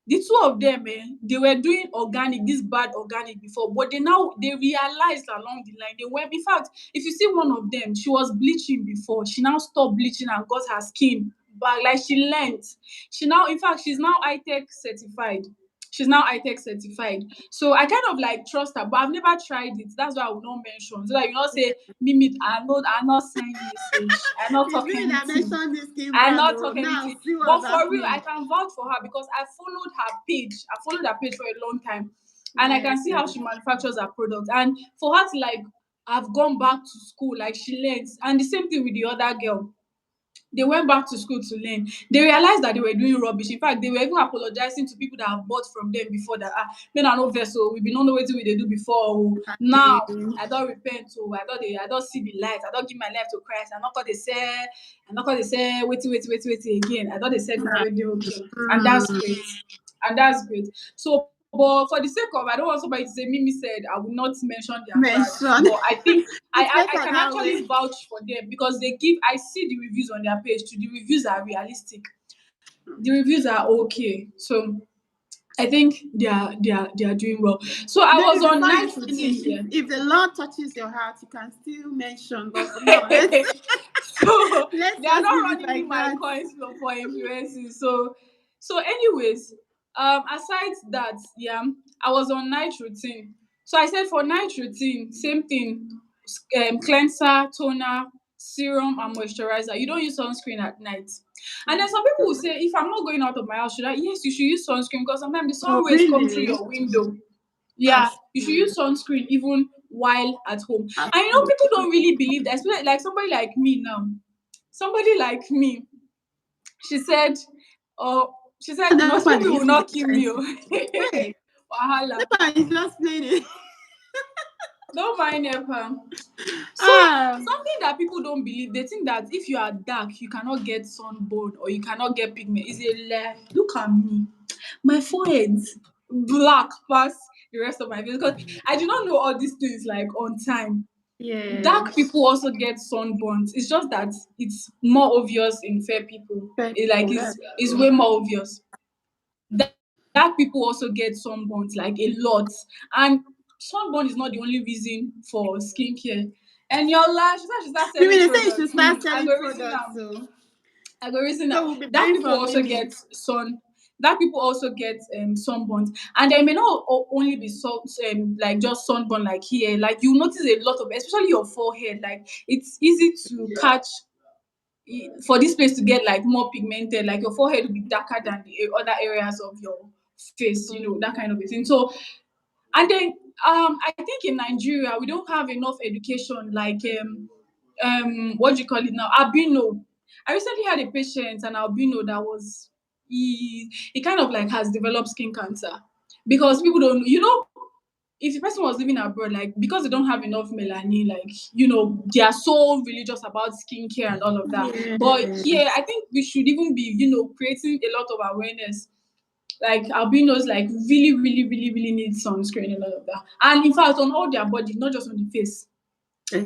they were doing organic, this bad organic before, but they realized along the line. They went, in fact, if you see one of them, she was bleaching before. She now stopped bleaching and got her skin back. Like, she learned. In fact, she's now ITech certified. So I kind of like trust her, but I've never tried it. That's why I will not mention. So that you not say, Mimi, I not send message. I not It's talk really that anything. mentioned this skin I brand. not Oh, talk now anything. see But what's for real, I happening. can vouch for her because I followed her page. I followed her page for a long time. And I Yes. can see how she manufactures her products. And for her to like have gone back to school, like she learns. And the same thing with the other girl. They went back to school to learn. They realized that they were doing rubbish. In fact, they were even apologizing to people that have bought from them before that, men are no vessel. We be not know what we they do before. Oh. Now, I don't repent. Oh, I don't see the light. I don't give my life to Christ. I'm not gonna say, wait again. I thought they said it already, okay. And that's great. So, but for the sake of, I don't want somebody to say, Mimi said, I will not mention their brand. Mention. But I think It's I better can that actually way. vouch for them because I see the reviews on their page too. The reviews are realistic. The reviews are okay. So I think they are doing well. So I Maybe was on before you night continue, routine here. if the Lord touches your heart, you can still mention. But for now, let's So let's they are just not leave it running me like my that. coins for influences. So anyways, aside that, yeah, I was on night routine. So I said for night routine, same thing, cleanser, toner, serum, and moisturizer. You don't use sunscreen at night. And then some people will say, if I'm not going out of my house, should I? Yes, you should use sunscreen because sometimes the sun Oh, rays come through really? your window. Yeah, That's you should true. use sunscreen even while at home. That's And true. people don't really believe that, especially like somebody like me now. Somebody like me, she said, oh, she said, And that's why mosquito they will use not kill me. expensive. Oh. Hey, Wahala. Nepa is just playing it. Don't mind Nepa. So Ah, something that people don't believe, they think that if you are dark, you cannot get sunburn or you cannot get pigment. Is a lie. Look at me. My forehead black past the rest of my face because I do not know all these things like on time. Dark yes. people also get sunburns. It's just that it's more obvious in fair people. Fair It like people, that's is true. way more obvious. Dark dark people also get sunburns like a lot. And sunburn is not the only reason for skincare. And your lash, she said she start Maybe selling they say you products. should start I selling go reason products, now. so I go reason now. so we'll be Dark buying people from also Mimi. get sun. Black people also get sunburns, and there may not only be like just sunburn like here. Like you notice a lot of, especially your forehead. Like it's easy to catch for this place to get like more pigmented. Like your forehead will be darker than the other areas of your face. That kind of a thing. So and then I think in Nigeria we don't have enough education like what do you call it now? Albino. I recently had a patient, an albino that was he kind of like has developed skin cancer because people don't if the person was living abroad, like because they don't have enough melanin, like they are so religious about skincare and all of that. But here, Yes. I think we should even be, creating a lot of awareness. Like albinos, like really, really, really, really need sunscreen and all of that. And in fact, on all their body, not just on the face.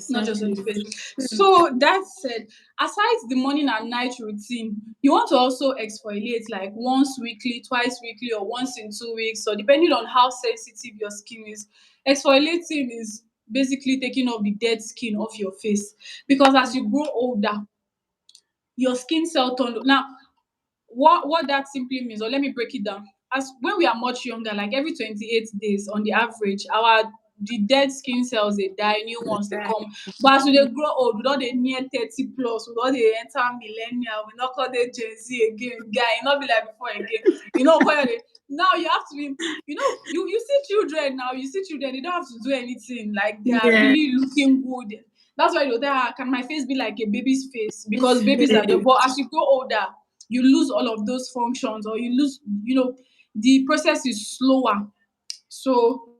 Not just on Exactly. the face. So that said, aside the morning and night routine, you want to also exfoliate like once weekly, twice weekly, or once in 2 weeks, or depending on how sensitive your skin is. Exfoliating is basically taking off the dead skin off your face because as you grow older, your skin cell turn. Now, what that simply means, or let me break it down. As when we are much younger, like every 28 days on the average, the dead skin cells they die, new ones they come. But as we dey grow old, we don dey near 30 plus, we don dey enter millennial, we no come dey Gen Z again, guy, e no be like before again. Now you have to be, you see children now, they don't have to do anything, like they are Yeah. really looking good. That's why you tell her, can my face be like a baby's face? Because babies are the, but as you grow older, you lose all of those functions, or you lose, the process is slower. So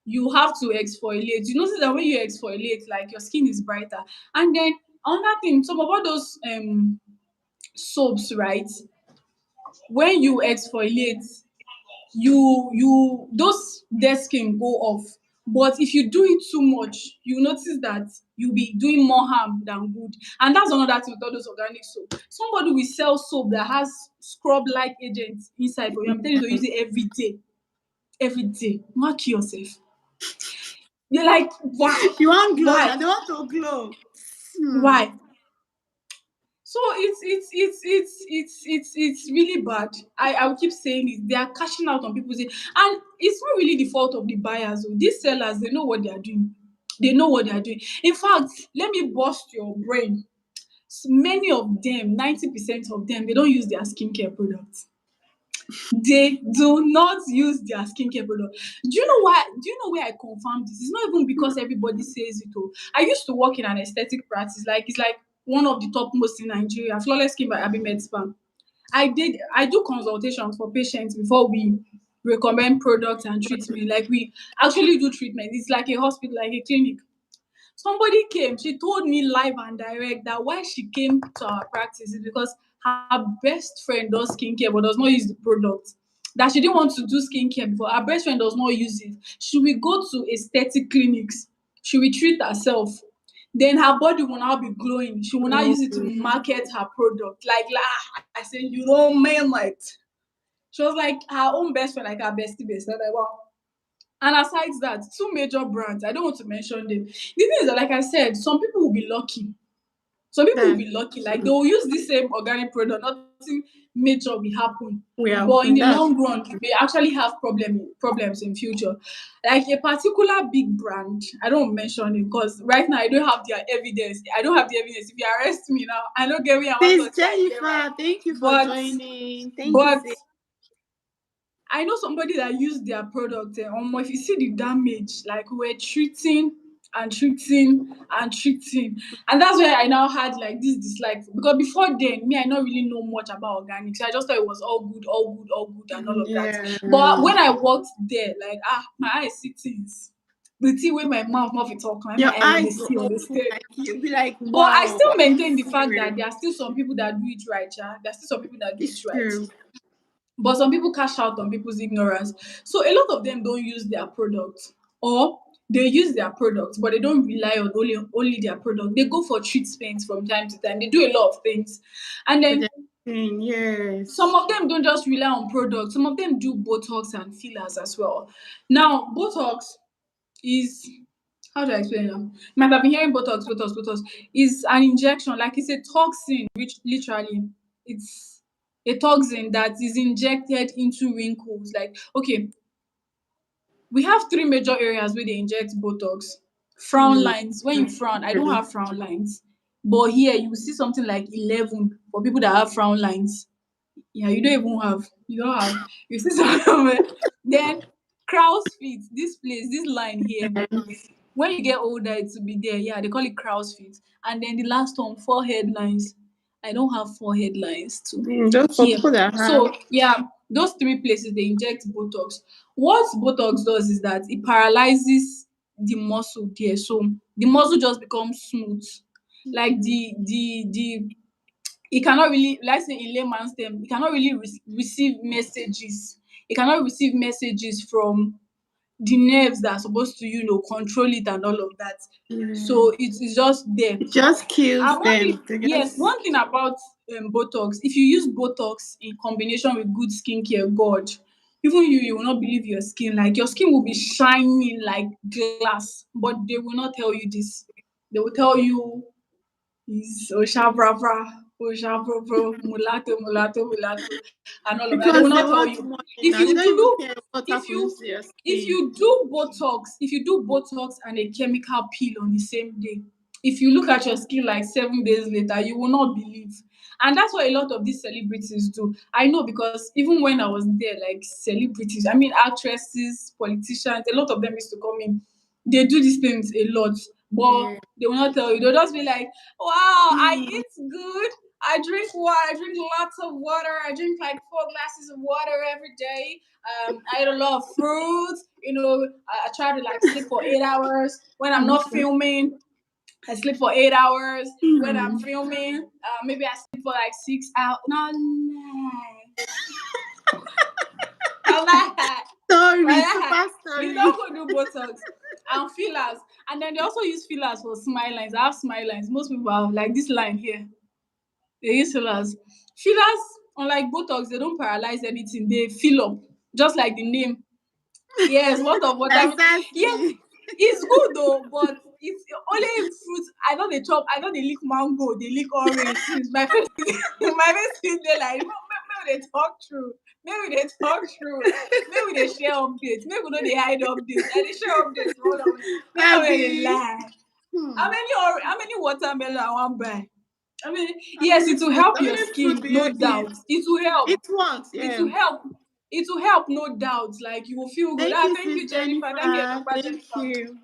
you have to exfoliate. You notice that when you exfoliate, like your skin is brighter. And then another thing, some of all those soaps, right? When you exfoliate, you those dead skin go off. But if you do it too much, you notice that you'll be doing more harm than good. And that's another thing with all those organic soap. Somebody will sell soap that has scrub-like agents inside for you. I'm telling you to use it every day. Every day. Mark yourself. You're like, wow, You want glow why? now? They want to glow. Why? So it's really bad. I will keep saying it. They are cashing out on people's, and it's not really the fault of the buyers. Oh. These sellers, they know what they are doing. They know what they are doing. In fact, let me bust your brain. Many of them, 90% of them, they don't use their skincare products. They do not use their skincare product. Do you know why? Do you know where I confirmed this? It's not even because everybody says it. Oh, I used to work in an aesthetic practice. Like it's like one of the top most in Nigeria. Flawless Skin by Abby Medspa. I do consultations for patients before we recommend products and treatment. Like we actually do treatment. It's like a hospital, like a clinic. Somebody came, she told me live and direct that why she came to our practice is because her best friend does skincare but does not use the product. That she didn't want to do skincare before. Her best friend does not use it. She will go to aesthetic clinics. She will treat herself. Then her body will now be glowing. She will now use it to market her product. I said, you don't mean like. She was like her own best friend, like her bestie best. I was like, wow. And aside that, two major brands, I don't want to mention them. The thing is that, like I said, some people will be lucky. Some people will That's be lucky. Like they will use the same organic product, nothing major will happen. we are But in the that's long run, they actually have problems in future. Like a particular big brand, I don't mention it because right now I don't have their evidence. I don't have the evidence. If you arrest me now, I don't get me. I want Miss to try again, right? Jennifer. Thank you for But joining. Thank you, but sis. I know somebody that used their product. If you see the damage, like we're treating and treating and treating, and that's why I now had like this dislike because before then, me I not really know much about organics. I just thought it was all good, all good, all good, and all of that. Yeah. But when I worked there, like my eyes see things. The thing with my mouth not fit talk, my Your eye no dey eyes will see on the open stage. like you'll be like, But I wow, still maintain the it's fact true. that there are still some people that do it right, yeah. There are still some people that do it It's right. true. But some people cash out on people's ignorance. So a lot of them don't use their product, or they use their product, but they don't rely on only their product. They go for treatments from time to time. They do a lot of things. And For then the thing, some yes. of them don't just rely on products. Some of them do Botox and fillers as well. Now, Botox is how do I explain it now? You might have been hearing Botox is an injection, like it's a toxin, which literally it's a toxin that is injected into wrinkles. Like, okay, we have three major areas where they inject Botox. Frown lines. When you frown, I don't have frown lines. But here you will see something like 11 for people that have frown lines. Yeah, you don't even have. You don't have. You see something. Then crow's feet. This place, this line here. When you get older, it will be there. Yeah, they call it crow's feet. And then the last one, forehead lines. I don't have forehead lines too. Just for Here. people that have. So yeah, those three places they inject Botox. What Botox does is that it paralyzes the muscle there. So the muscle just becomes smooth. Like the it cannot really, let's say in layman's term, it cannot really receive messages. It cannot receive messages from the nerves that are supposed to, control it and all of that. So it's just there. It just kills And one them. thing, yes, one thing about Botox, if you use Botox in combination with good skincare, God, even you will not believe your skin. Like your skin will be shining like glass, but they will not tell you this. They will tell you is Oshabra, mulatto, and all of that. They will Because they not tell want you. money If now. They you don't even do, care what if happens you to your if skin. you do Botox and a chemical peel on the same day, if you look at your skin like 7 days later, you will not believe. And that's what a lot of these celebrities do. I know because even when I was there, like celebrities, I mean actresses, politicians, a lot of them used to come in. They do these things a lot, but Yeah. they will not tell you. They'll just be like, wow, I eat good. I drink water. I drink lots of water. I drink like 4 glasses of water every day. I eat a lot of fruits. I try to like sleep for 8 hours. When I'm not filming, I sleep for 8 hours. When I'm filming, maybe I sleep for like 6 hours. No, Story, super you story. don't go do Botox and fillers. And then they also use fillers for smile lines. I have smile lines. Most people have like this line here. They use fillers. Fillers, unlike Botox, they don't paralyze anything. They fill up, just like the name. Yes, lot of water. Yes, Exactly. it's good though, but it's only fruit. I know they chop. I know they lick mango. They lick orange. Since my face, my face is there like maybe they talk true. Maybe they talk true. Maybe they share updates. Maybe we know they hide updates. And they share updates. Hold on. Maybe when they Maybe. lie. How many watermelon I want buy? I mean, How yes, many it will fruit? help How your many fruit skin, do no you eat? doubt. It will help. It works, It yeah. will help. It will help, no doubt. Like you will feel good. Thank you, Thank you, Sis Jennifer. Thank you, Jennifer. Dr. Thank Jennifer. you.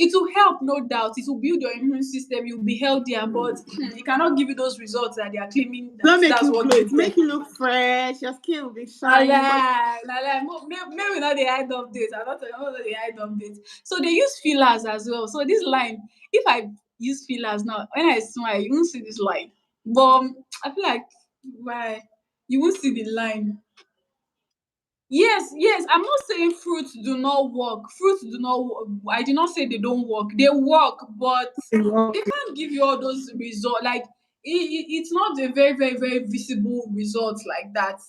It will help, no doubt. It will build your immune system. You'll be healthier, but it cannot give you those results that they are claiming Don't make that's you what glow. gives It them. make you look fresh. Your skin will be shining. But Like, maybe not the hide updates. I don't know the hide updates. So they use fillers as well. So this line, if I use fillers now, when I smile, you won't see this line. But I feel like why you won't see the line. Yes. I'm not saying fruits do not work. Fruits do not work. I did not say they don't work. They work, but they can't give you all those results. Like it's not a very, very, very visible results like that.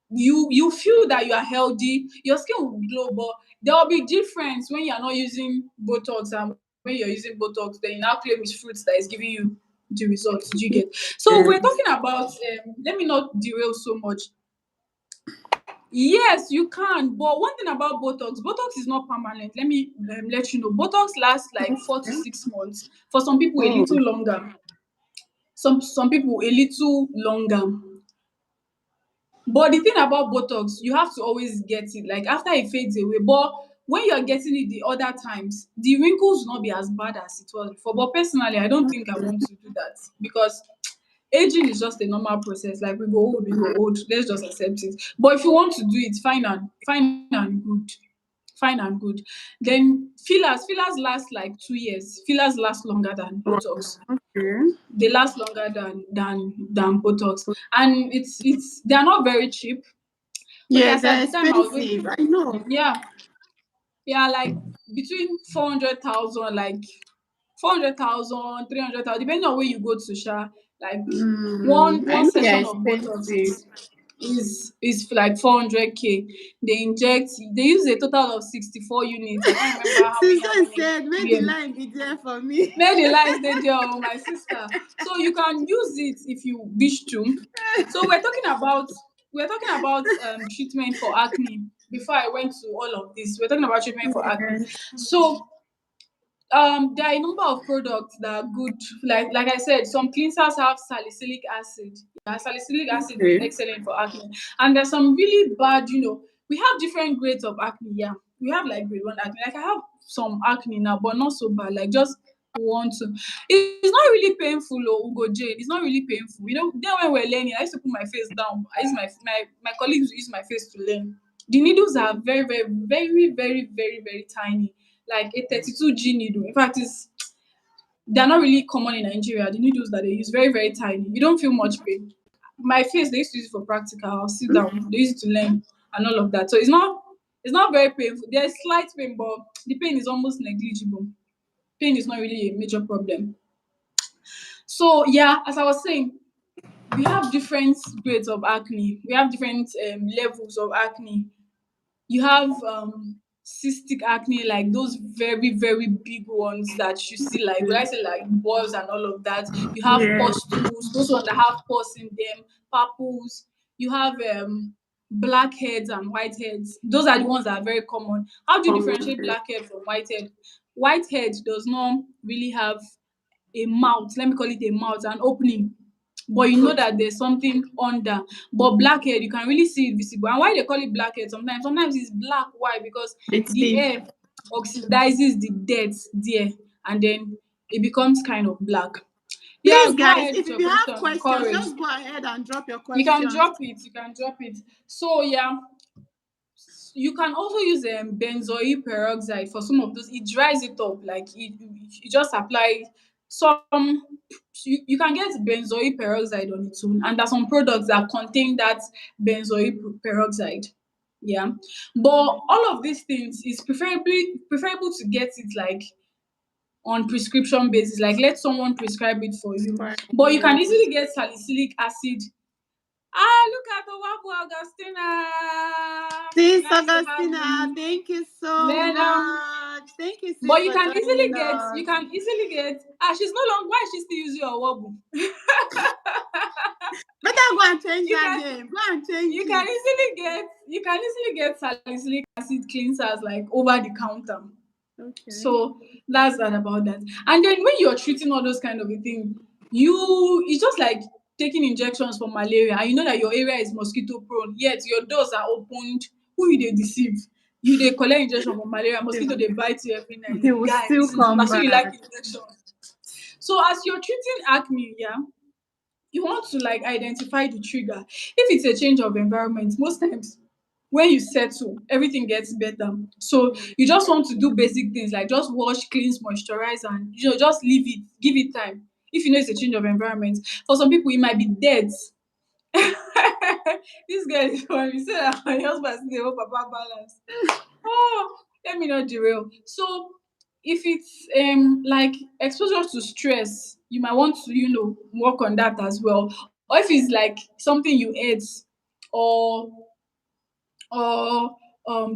You feel that you are healthy, your skin will glow, but there will be difference when you are not using Botox and when you're using Botox, then you now claim it's fruits that is giving you the results. Do you get? So we're talking about. Let me not derail so much. Yes, you can. But one thing about Botox is not permanent. Let me let you know. Botox lasts like 4 to 6 months. For some people, a oh, little longer. Some people a little longer. But the thing about Botox, you have to always get it. Like after it fades away. But when you're getting it the other times, the wrinkles will not be as bad as it was before. But personally, I don't think I want to do that because aging is just a normal process. Like we go old. Let's just accept it. But if you want to do it, fine and good. Fine and good. Then fillers last like 2 years. Fillers last longer than Botox. okay. They last longer than Botox. And it's they are not very cheap. Okay, Yeah, as at they're the time I was going, expensive. I know. yeah, yeah, like between 400,000, like 400,000, 300,000, depending on where you go to, Sha. Like I one know they're session of Botox expensive. is like 400K. They use a total of 64 units. I can't remember how Susan many said, "May the VM. line be there for me." Make the lines dey there, oh my sister. So you can use it if you wish to. So we're talking about treatment for acne. Before I went to all of this, we're talking about treatment for acne. So there are a number of products that are good. Like I said, some cleansers have salicylic acid. Yeah, salicylic acid is Okay. excellent for acne. And there's some really bad, we have different grades of acne. Yeah, we have like grade one acne. Like I have some acne now, but not so bad. Like just want to. It's not really painful, or Ugo Jane. It's not really painful. Then when we're learning, I used to put my face down. I use my colleagues use my face to learn. The needles are very, very, very, very, very, very tiny, like a 32G needle. In fact, they're not really common in Nigeria. The needles that they use very, very tiny. You don't feel much pain. My face, they used to use it for practical. I'll sit down. They use it to learn and all of that. So it's not very painful. There's slight pain, but the pain is almost negligible. Pain is not really a major problem. So yeah, as I was saying, we have different grades of acne. We have different levels of acne. You have cystic acne, like those very, very big ones that you see, like when I say like boils and all of that. You have Yeah. pustules, those ones that have pus in them, purples. You have blackheads and whiteheads. Those are the ones that are very common. How do you differentiate Common. blackhead from whitehead? Whitehead does not really have a mouth, let me call it a mouth, an opening, but you know that there's something under. But blackhead, you can really see it visible. And why they call it blackhead sometimes it's black. Why? Because It's the deep. air oxidizes the dirt there, and then it becomes kind of black. Yeah, Please, go guys, ahead if with your you have question, questions, Courage. just go ahead and drop your You can questions. drop it. You can drop it. So yeah, you can also use benzoyl peroxide for some of those. It dries it up. Like you just apply some. You can get benzoyl peroxide on its own, and there's some products that contain that peroxide. Yeah, but all of these things is preferable to get it like on prescription basis. Like let someone prescribe it for you. Right. But you Yeah. can easily get salicylic acid. Ah, look at Owabu Augustina. Sis Nice to have Augustina, you. thank you so Man, much. Thank you, sis, but for joining us. she's no longer, why is she still using your Owabu? Better go and change You that can name. Go and change you can it. easily get salicylic acid cleansers like over the counter. Okay. So that's that about that. And then when you're treating all those kind of a thing, it's just like taking injections for malaria, and you know that your area is mosquito prone, yet your doors are opened. Who you dey deceive? You dey collect injection for malaria, mosquito dey bite you every night. They will Guy, still this is na come so you like back. injection. So as you're treating acne, yeah, you want to like identify the trigger. If it's a change of environment, most times when you settle, everything gets better. So you just want to do basic things like just wash, cleanse, moisturize, and just leave it, give it time. If you know it's a change of environment, for some people it might be dead. This girl is funny. Say that my husband still dey hold papa balance. Oh, let me not derail. So if it's like exposure to stress, you might want to, work on that as well. Or if it's like something you ate, or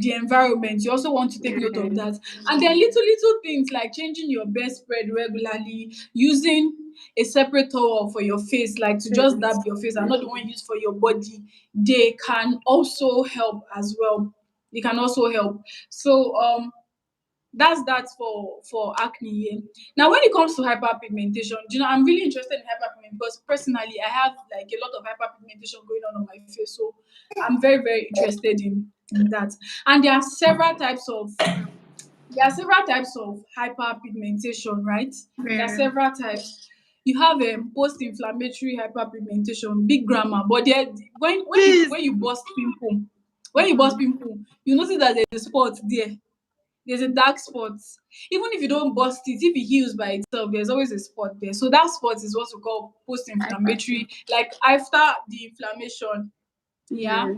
the environment, you also want to take note of Yeah. that. And then little things like changing your bedspread regularly, using a separate towel for your face, like to just dab your face and not the one used for your body, they can also help as well. They can also help. So that's that for acne. Yeah. Now, when it comes to hyperpigmentation, I'm really interested in hyperpigmentation because personally, I have like a lot of hyperpigmentation going on my face. So I'm very, very interested in that. And there are several types of hyperpigmentation, right? There are Yeah. several types. You have post-inflammatory hyperpigmentation, big grammar, but there, when you Please. when you burst pimple, you notice that there's a spot there. There's a dark spot. Even if you don't burst it, if it heals by itself, there's always a spot there. So that spot is what we call post-inflammatory. Like after the inflammation, yeah, Yeah.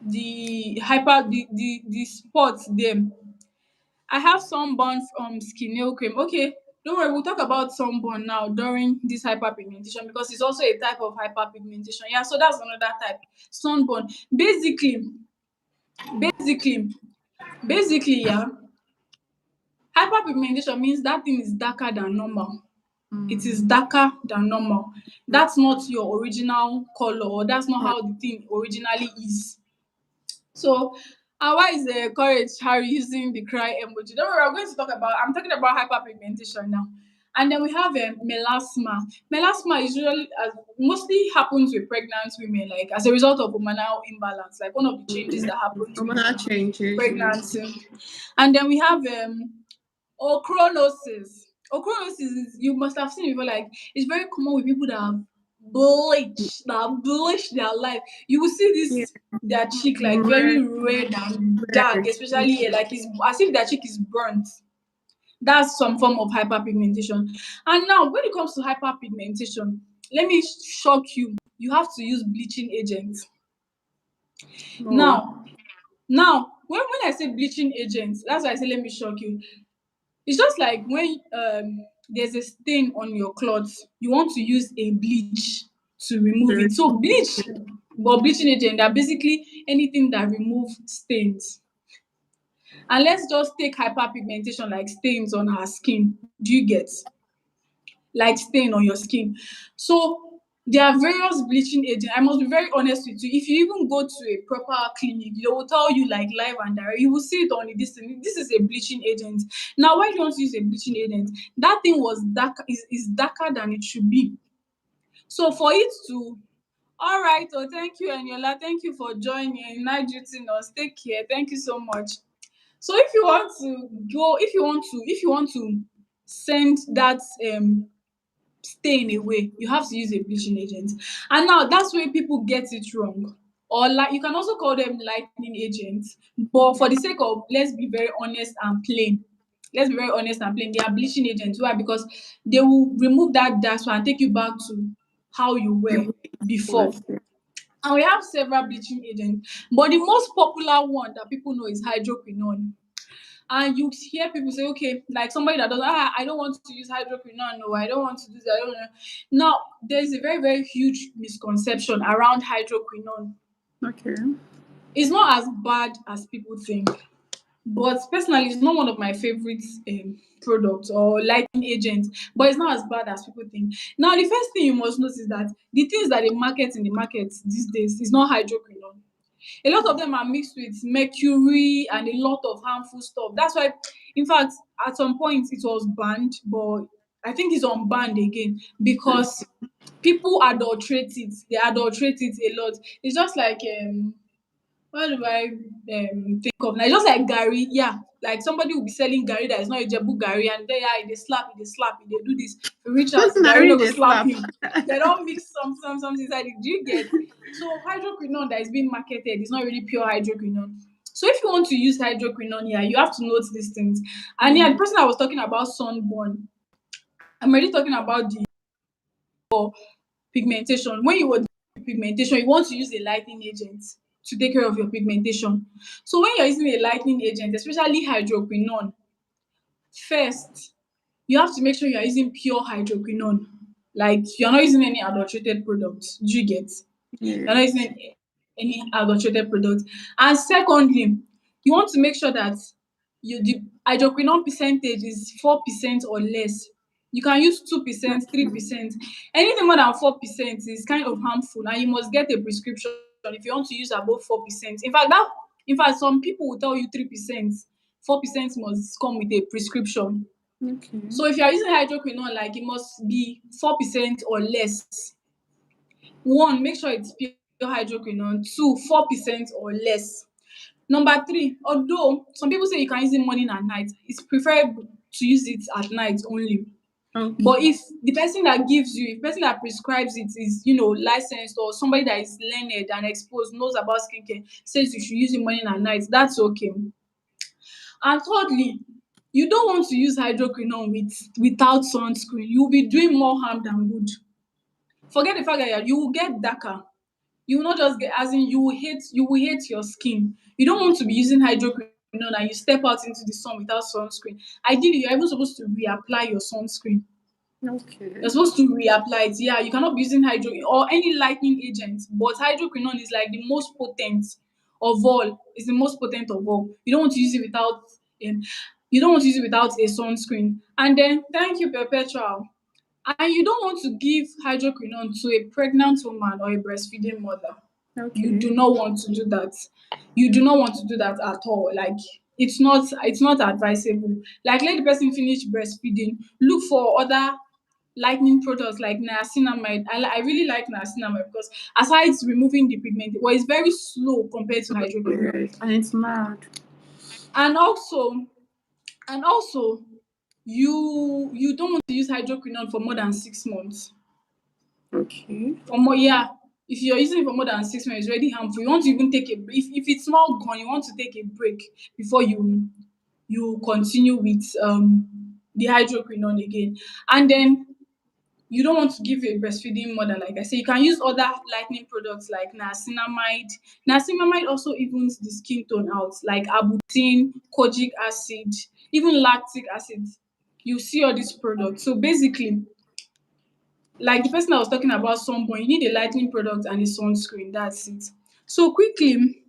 the spots there. I have sunburn from Skineo cream. Okay, Don't worry, we'll talk about sunburn now during this hyperpigmentation because it's also a type of hyperpigmentation. Yeah, so that's another type. Sunburn. Basically, basically, yeah, hyperpigmentation means that thing is darker than normal. It is darker than normal. That's not your original color, or that's not how the thing originally is. So, why is Courage Harry using the cry emoji? Don't worry, I'm going to talk about. I'm talking about hyperpigmentation now, and then we have melasma. Melasma is usually mostly happens with pregnant women, like as a result of hormonal imbalance, like one of the changes that happens with Hormonal changes, yes. pregnancy. And then we have ochronosis. Ochronosis is, you must have seen before, like it's very common with people that have bleached their life. You will see Yeah. this their cheek like Red, very red and dark, red. especially here, like it's as if their cheek is burnt. That's some form of hyperpigmentation. And now, when it comes to hyperpigmentation, let me shock you. You have to use bleaching agents. Oh, Now, when I say bleaching agents, that's why I say let me shock you. It's just like when there's a stain on your clothes, you want to use a bleach to remove very it. So bleach, but bleaching agent are basically anything that remove stains. And let's just take hyperpigmentation like stains on our skin. Do you get? Like stain on your skin. So there are various bleaching agents. I must be very honest with you. If you even go to a proper clinic, they will tell you like live and direct. You will see it on this thing. This is a bleaching agent. Now, why do you want to use a bleaching agent? That thing was dark is darker than it should be. So for it to all right, oh, thank you, Eniola. Thank you for joining. Night duty us. Take care. Thank you so much. So if you want to send that stain away, you have to use a bleaching agent. And now that's where people get it wrong. Or like you can also call them lightning agents. But for the sake of let's be very honest and plain. Let's be very honest and plain. They are bleaching agents. Why? Because they will remove that dark spot and take you back to how you the were way it before. was. And we have several bleaching agents. But the most popular one that people know is hydroquinone. And you hear people say, okay, like somebody that does, I don't want to use hydroquinone, no, I don't want to do that. I don't know. Now, there's a very, very huge misconception around hydroquinone. Okay. It's not as bad as people think, but personally, it's not one of my favorite products or lighting agents, but it's not as bad as people think. Now, the first thing you must notice is that the things that they market in the market these days is not hydroquinone. A lot of them are mixed with mercury and a lot of harmful stuff. That's why, in fact, at some point it was banned, but I think it's unbanned again because people adulterate it. They adulterate it a lot. It's just like what do I think of now? It's just like Gary, yeah. Like somebody will be selling Gary that is not a Jebu Gary, and they slap it, they do this. If you reach out, I Gary no read go the slap slap. him. They don't mix something inside it. Do you get? So hydroquinone that is being marketed is not really pure hydroquinone. So if you want to use hydroquinone, yeah, you have to note these things. And yeah, the person I was talking about sunburn, I'm already talking about the pigmentation. When you were doing pigmentation, you want to use a lightening agent to take care of your pigmentation. So when you're using a lightening agent, especially hydroquinone, first you have to make sure you're using pure hydroquinone. Like you're not using any adulterated products. Do you get? Yeah. You're not using any adulterated products. And secondly, you want to make sure that the hydroquinone percentage is 4% or less. You can use 2%, 3%. Anything more than 4% is kind of harmful, and you must get a prescription if you want to use above 4%. In fact, some people will tell you 3%. 4% must come with a prescription. Okay. So if you are using hydroquinone, like it must be 4% or less. One, make sure it's pure hydroquinone. Two, 4% or less. Number three, although some people say you can use it morning and night, it's preferable to use it at night only. Okay. But if the person that prescribes it is, licensed, or somebody that is learned and exposed, knows about skincare, says you should use it morning and night, that's okay. And thirdly, you don't want to use hydroquinone without sunscreen. You'll be doing more harm than good. Forget the fact that you will get darker. You will not just get, as in you will hate your skin. You don't want to be using hydroquinone hydroquinone and you step out into the sun without sunscreen, ideally you're even supposed to reapply your sunscreen. Okay. You're supposed to reapply it. Yeah, you cannot be using hydro or any lightning agent, but hydroquinone is like the most potent of all. It's the most potent of all. You don't want to use it without um, you don't want to use it without a sunscreen. And then thank you, Perpetual. And you don't want to give hydroquinone to a pregnant woman or a breastfeeding mother. You Okay. do not want to do that. You do not want to do that at all. Like it's not advisable. Like let the person finish breastfeeding. Look for other lightning products like niacinamide. I really like niacinamide because aside removing the pigment, well, it's very slow compared to hydroquinone. Yes. And it's mad. And also you don't want to use hydroquinone for more than 6 months. Okay. For more, yeah. If you're using it for more than 6 months, it's already harmful. You want to even take a if it's not gone, you want to take a break before you continue with the hydroquinone again. And then you don't want to give a breastfeeding mother, like I say, you can use other lightening products like niacinamide. Niacinamide also evens the skin tone out, like arbutin, kojic acid, even lactic acid. You see all these products. So basically, like the person I was talking about sunburn, you need a lightening product and a sunscreen. That's it. So quickly,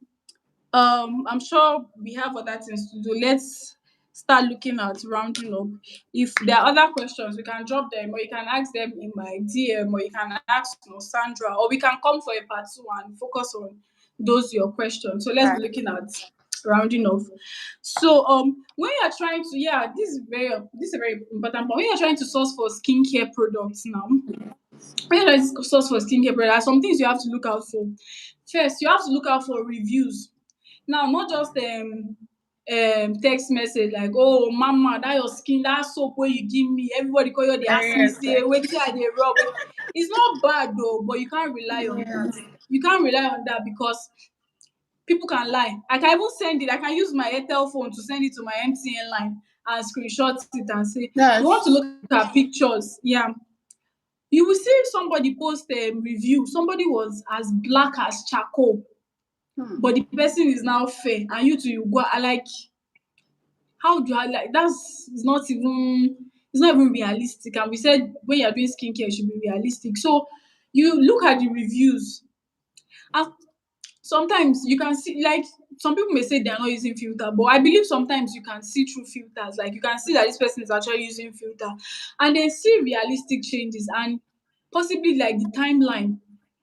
I'm sure we have other things to do. Let's start looking at rounding up. If there are other questions, we can drop them, or you can ask them in my DM, or you can ask Sandra, or we can come for a part two and focus on those your questions. So let's be Right. looking at rounding off. So when you're trying to, yeah, this is a very important point. When you're trying to source for skincare products now, when you're trying to source for skincare products, some things you have to look out for. First, you have to look out for reviews. Now, not just text message like, oh mama, that your skin, that soap wey you give me, everybody call you dey ask me Yes. say wetin I dey rub. It's not bad though, but you can't rely on that. Yes. You can't rely on that because people can lie. I can even send it. I can use my Airtel phone to send it to my MTN line and screenshot it and say, you want to That's look at pictures. Yeah. You will see somebody post a review. Somebody was as black as charcoal, but the person is now fair, and you too, you go I like, how do I like, that's it's not even realistic. And we said when you're doing skincare, it should be realistic. So you look at the reviews. And sometimes you can see, like, some people may say they're not using filter, but I believe sometimes you can see through filters. Like you can see that this person is actually using filter, and then see realistic changes and possibly like the timeline.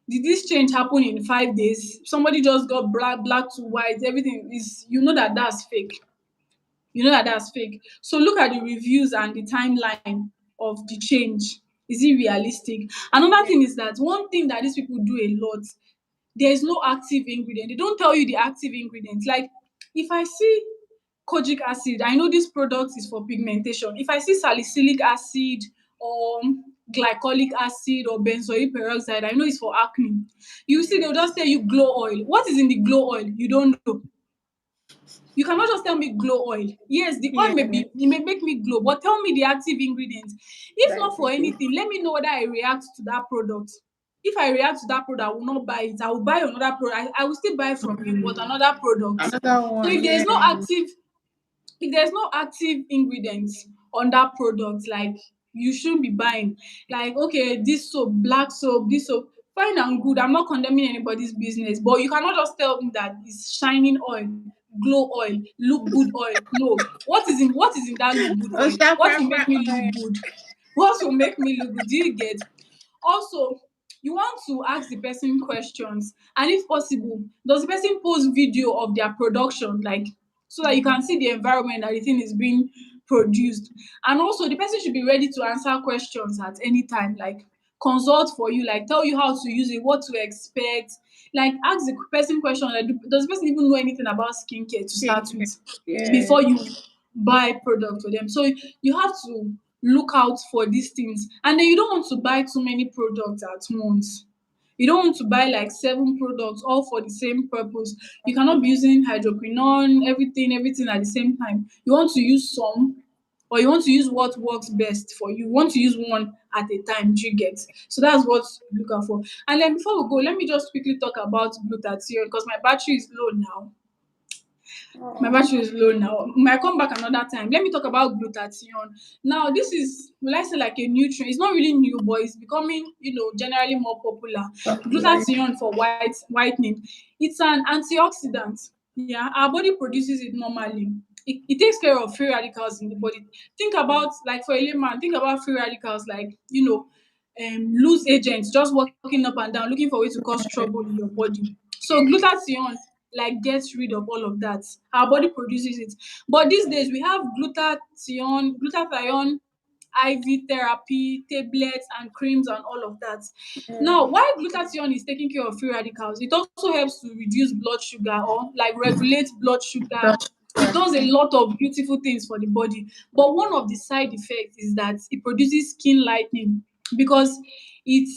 Did this change happen in 5 days? Somebody just got black to white. Everything is, that that's fake. That's fake. So look at the reviews and the timeline of the change. Is it realistic? Another thing is that one thing that these people do a lot, there is no active ingredient. They don't tell you the active ingredients. Like if I see kojic acid, I know this product is for pigmentation. If I see salicylic acid or glycolic acid or benzoyl peroxide, I know it's for acne. You see, they'll just tell you glow oil. What is in the glow oil? You don't know. You cannot just tell me glow oil. Yes, the oil yeah. it may make me glow, but tell me the active ingredients. If Right. not for anything, let me know whether I react to that product. If I react to that product, I will not buy it. I will buy another product. I will still buy from you, but another product. Another So one. Yeah. if there's no active ingredients on that product, like you shouldn't be buying. Like, okay, this soap, black soap, this soap, fine and good. I'm not condemning anybody's business, but you cannot just tell me that it's shining oil, glow oil, look good oil. No. What is in that look good oil? What will make me look good? What will make me look good? Do you get? Also, you want to ask the person questions, and if possible, does the person post video of their production, like, so that you can see the environment that the thing is being produced. And also the person should be ready to answer questions at any time, like consult for you, like tell you how to use it, what to expect. Like ask the person question, like, does the person even know anything about skincare to start Skincare. with Yeah. before you buy product for them. So you have to look out for these things, and then you don't want to buy too many products at once. You don't want to buy like 7 products all for the same purpose. You cannot be using hydroquinone, everything at the same time. You want to use some, or you want to use what works best for you. You want to use one at a time. Do you get? So that's what you look out for. And then before we go, let me just quickly talk about glutathione because my battery is low now. My battery is low now. Might come back another time. Let me talk about glutathione. Now, this is, will I say, like a new trend? It's not really new, but it's becoming, generally more popular. Glutathione for whitening. It's an antioxidant. Yeah, our body produces it normally. It takes care of free radicals in the body. Think about, like, for a layman, think about free radicals, like, loose agents just walking up and down looking for way to cause trouble in your body. So glutathione like gets rid of all of that. Our body produces it. But these days we have glutathione, IV therapy, tablets and creams and all of that. Now, while glutathione is taking care of free radicals, it also helps to reduce blood sugar or like regulate blood sugar. It does a lot of beautiful things for the body. But one of the side effects is that it produces skin lightening because it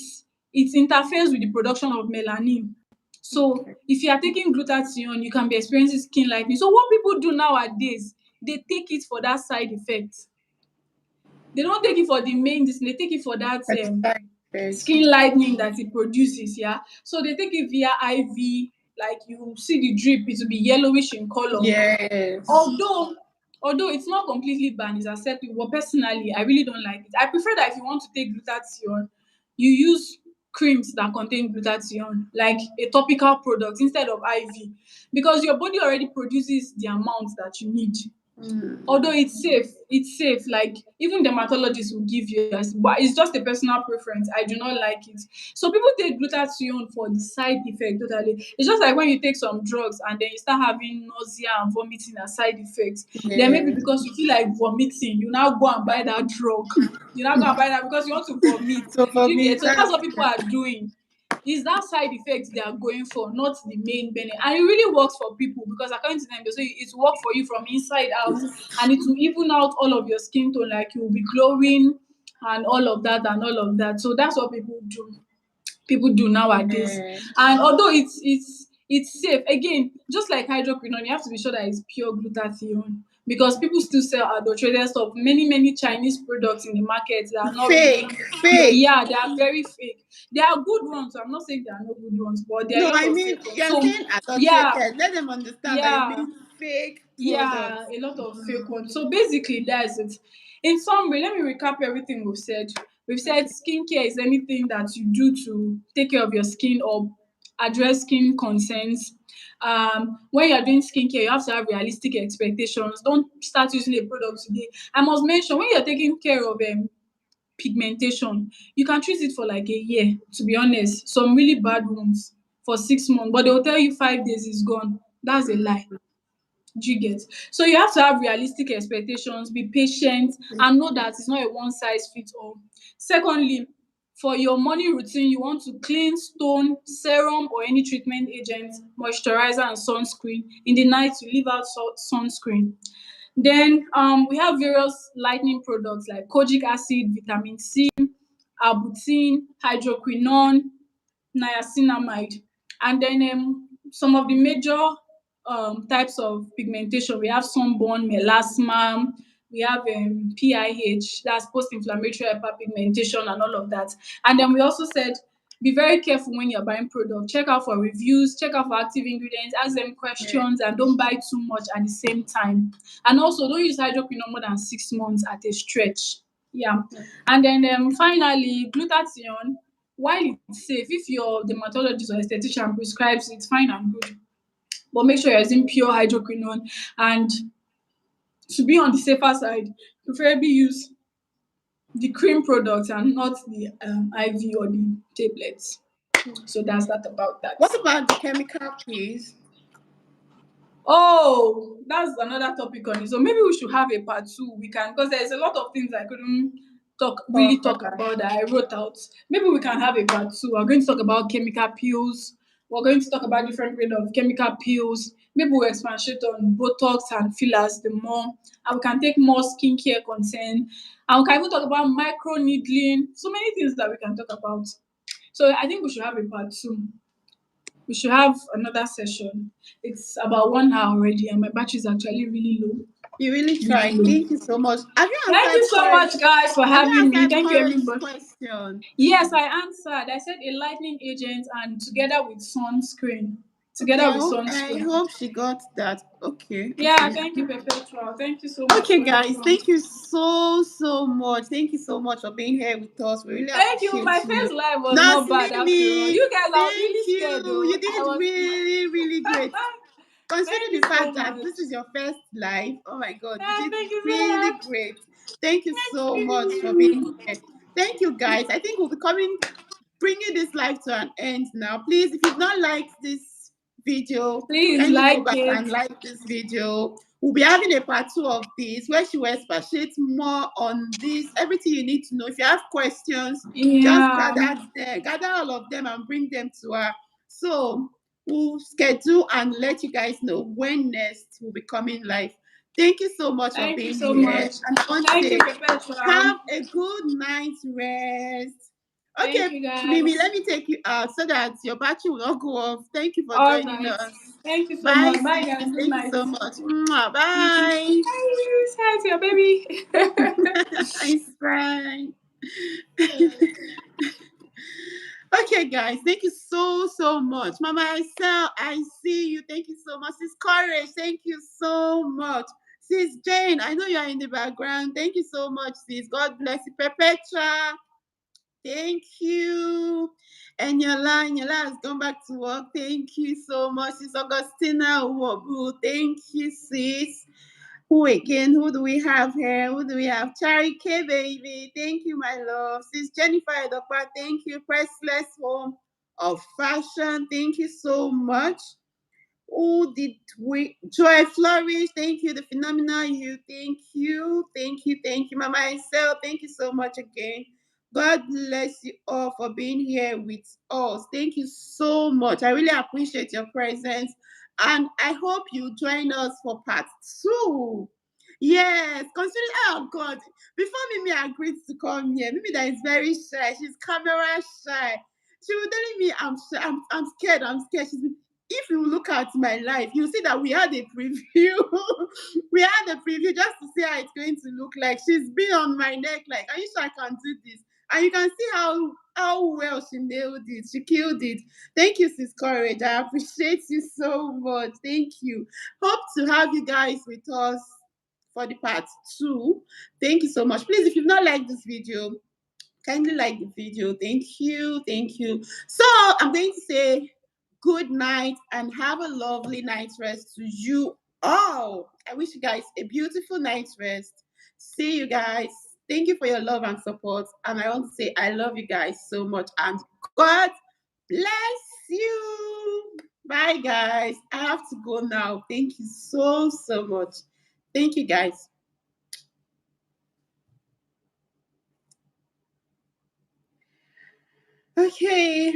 interferes with the production of melanin. So if you are taking glutathione, you can be experiencing skin lightening. So what people do nowadays, they take it for that side effect. They don't take it for the main this, they take it for that skin lightening that it produces, yeah. So they take it via IV, like you see the drip, it will be yellowish in color. Yes. Although it's not completely banned, it's accepted. But personally, I really don't like it. I prefer that if you want to take glutathione, you use creams that contain glutathione, like a topical product instead of IV, because your body already produces the amount that you need. Although it's safe, like even dermatologists will give you this, but it's just a personal preference. I do not like it. So people take glutathione for the side effect totally. It's just like when you take some drugs and then you start having nausea and vomiting as side effects. Then maybe because you feel like vomiting, you now go and buy that drug. You now go and buy that because you want to vomit. So for Do you me, get? So that's what people are doing. Is that side effect they are going for, not the main benefit. And it really works for people because according to them, they say it works for you from inside out and it will even out all of your skin tone, like you will be glowing and all of that and all of that. So that's what people do nowadays. And although it's safe, again, just like hydroquinone, you have to be sure that it's pure glutathione because people still sell adulterated stuff. Many Chinese products in the market that are not really pure. Yeah, they are very fake. There are good ones. So I'm not saying there are no good ones, but there are No, a lot I of mean fake ones. you're So saying yeah, adulterated. Let them understand that you yeah. mean fake Yeah, products. a lot of fake ones. So basically, that's it. In summary, let me recap everything we've said. We've said skincare is anything that you do to take care of your skin or address skin concerns. When you're doing skincare, you have to have realistic expectations. Don't start using a product today. I must mention when you're taking care of pigmentation, you can treat it for like a year. To be honest, some really bad ones for 6 months, but they will tell you 5 days is gone. That's a lie. Do you get? So you have to have realistic expectations, be patient, and know that it's not a one size fits all. Secondly, for your morning routine, you want to cleanse, tone, serum, or any treatment agent, moisturizer, and sunscreen. In the night, you leave out sunscreen. Then we have various lightening products like kojic acid, vitamin C, arbutin, hydroquinone, niacinamide. And then some of the major types of pigmentation, we have sunburn, melasma, we have PIH, that's post-inflammatory hyperpigmentation and all of that. And then we also said, be very careful when you're buying products. Check out for reviews, check out for active ingredients, ask them questions, and don't buy too much at the same time. And also, don't use hydroquinone more than 6 months at a stretch. Yeah. And then finally, glutathione, while it's safe, if your dermatologist or esthetician prescribes it, fine and good. But make sure you're using pure hydroquinone. And to be on the safer side, preferably use the cream products and not the IV or the tablets. So that's that about that. What about the chemical peas? Oh, that's another topic on it. So maybe we should have a part two. We can, because there's a lot of things I couldn't talk about that I wrote out. Maybe we can have a part two. We're going to talk about chemical peels. We're going to talk about different grade of chemical peels. Maybe we'll expatiate on Botox and fillers the more. And we can take more skincare concern. And we can even talk about micro needling. So many things that we can talk about. So I think we should have a part two. We should have another session. It's about 1 hour already, and my battery is actually really low. You really Really tried. low. Thank you so much. Have you Thank you answered so much, guys, for Have you having me. answered Thank you, Courage everybody. question? Yes, I answered. I said a lightning agent and together with sunscreen. together with I sunscreen. hope she got that. Okay. Yeah, thank you, Perpetual. Thank you so much Okay, for guys, everyone. thank you so much. Thank you so much for being here with us. We really Thank you. appreciate My you. first live was not Nurse bad after all. Mimi, You guys are thank really scared you. though. You I did was really great. thank Considering you the so fact that much. this is your first live, oh my God, you Yeah, did thank you so really much. great. Thank you so much for being Thank here. Thank you, guys. I think we'll be bringing this live to an end now. Please, if you've not liked this video, Please kindly go like back it. and like this video. We'll be having a part 2 of this where she will expatiate more on this, everything you need to know. If you have questions, just Yeah. gather all of them and bring them to her. So we'll schedule and let you guys know when next we'll be coming live. Thank you so much for Thank you being so here. much. And I want to Thank you, say, Perpetual. have a good night's rest. Thank Okay, you Mimi, guys. let me take you out so that your battery will not go off. Thank you for All joining right. us. Thank you so Bye, much. Bye sis. guys. Good Thank you night. so much. Mwah. You too. Bye. Bye. Say hi to your baby. Nice. Bye. Okay, guys, thank you so much. Mama Isel, I see you. Thank you so much. Sis Courage, thank you so much. Sis Jane, I know you are in the background. Thank you so much, sis. God bless you. Perpetua, thank you. And Yola has gone back to work. Thank you so much. Sis Augustina Uwobu, thank you, sis. Who again? Who do we have here? Who do we have? Chari K baby. Thank you, my love. Sis Jennifer Edokpa, thank you. Priceless Home of Fashion. Thank you so much. Who did we? Joy Flourish. Thank you. The phenomenal you. Thank you. Thank you. Thank you. Mama Isel. Thank you so much again. God bless you all for being here with us. Thank you so much. I really appreciate your presence. And I hope you join us for part 2. Yes, considering, oh God, before Mimi agreed to come here, Mimi that is very shy. She's camera shy. She was telling me, I'm shy, I'm scared, I'm scared. If you look at my life, you see that we had a preview. We had a preview just to see how it's going to look like. She's been on my neck, like, are you sure I can do this? And you can see how well she nailed it. She killed it. Thank you, Sis Courage. I appreciate you so much. Thank you. Hope to have you guys with us for the part 2. Thank you so much. Please, if you've not liked this video, kindly like the video. Thank you. Thank you. So I'm going to say good night and have a lovely night's rest to you all. I wish you guys a beautiful night's rest. See you guys. Thank you for your love and support. And I want to say I love you guys so much. And God bless you. Bye, guys. I have to go now. Thank you so much. Thank you, guys. Okay.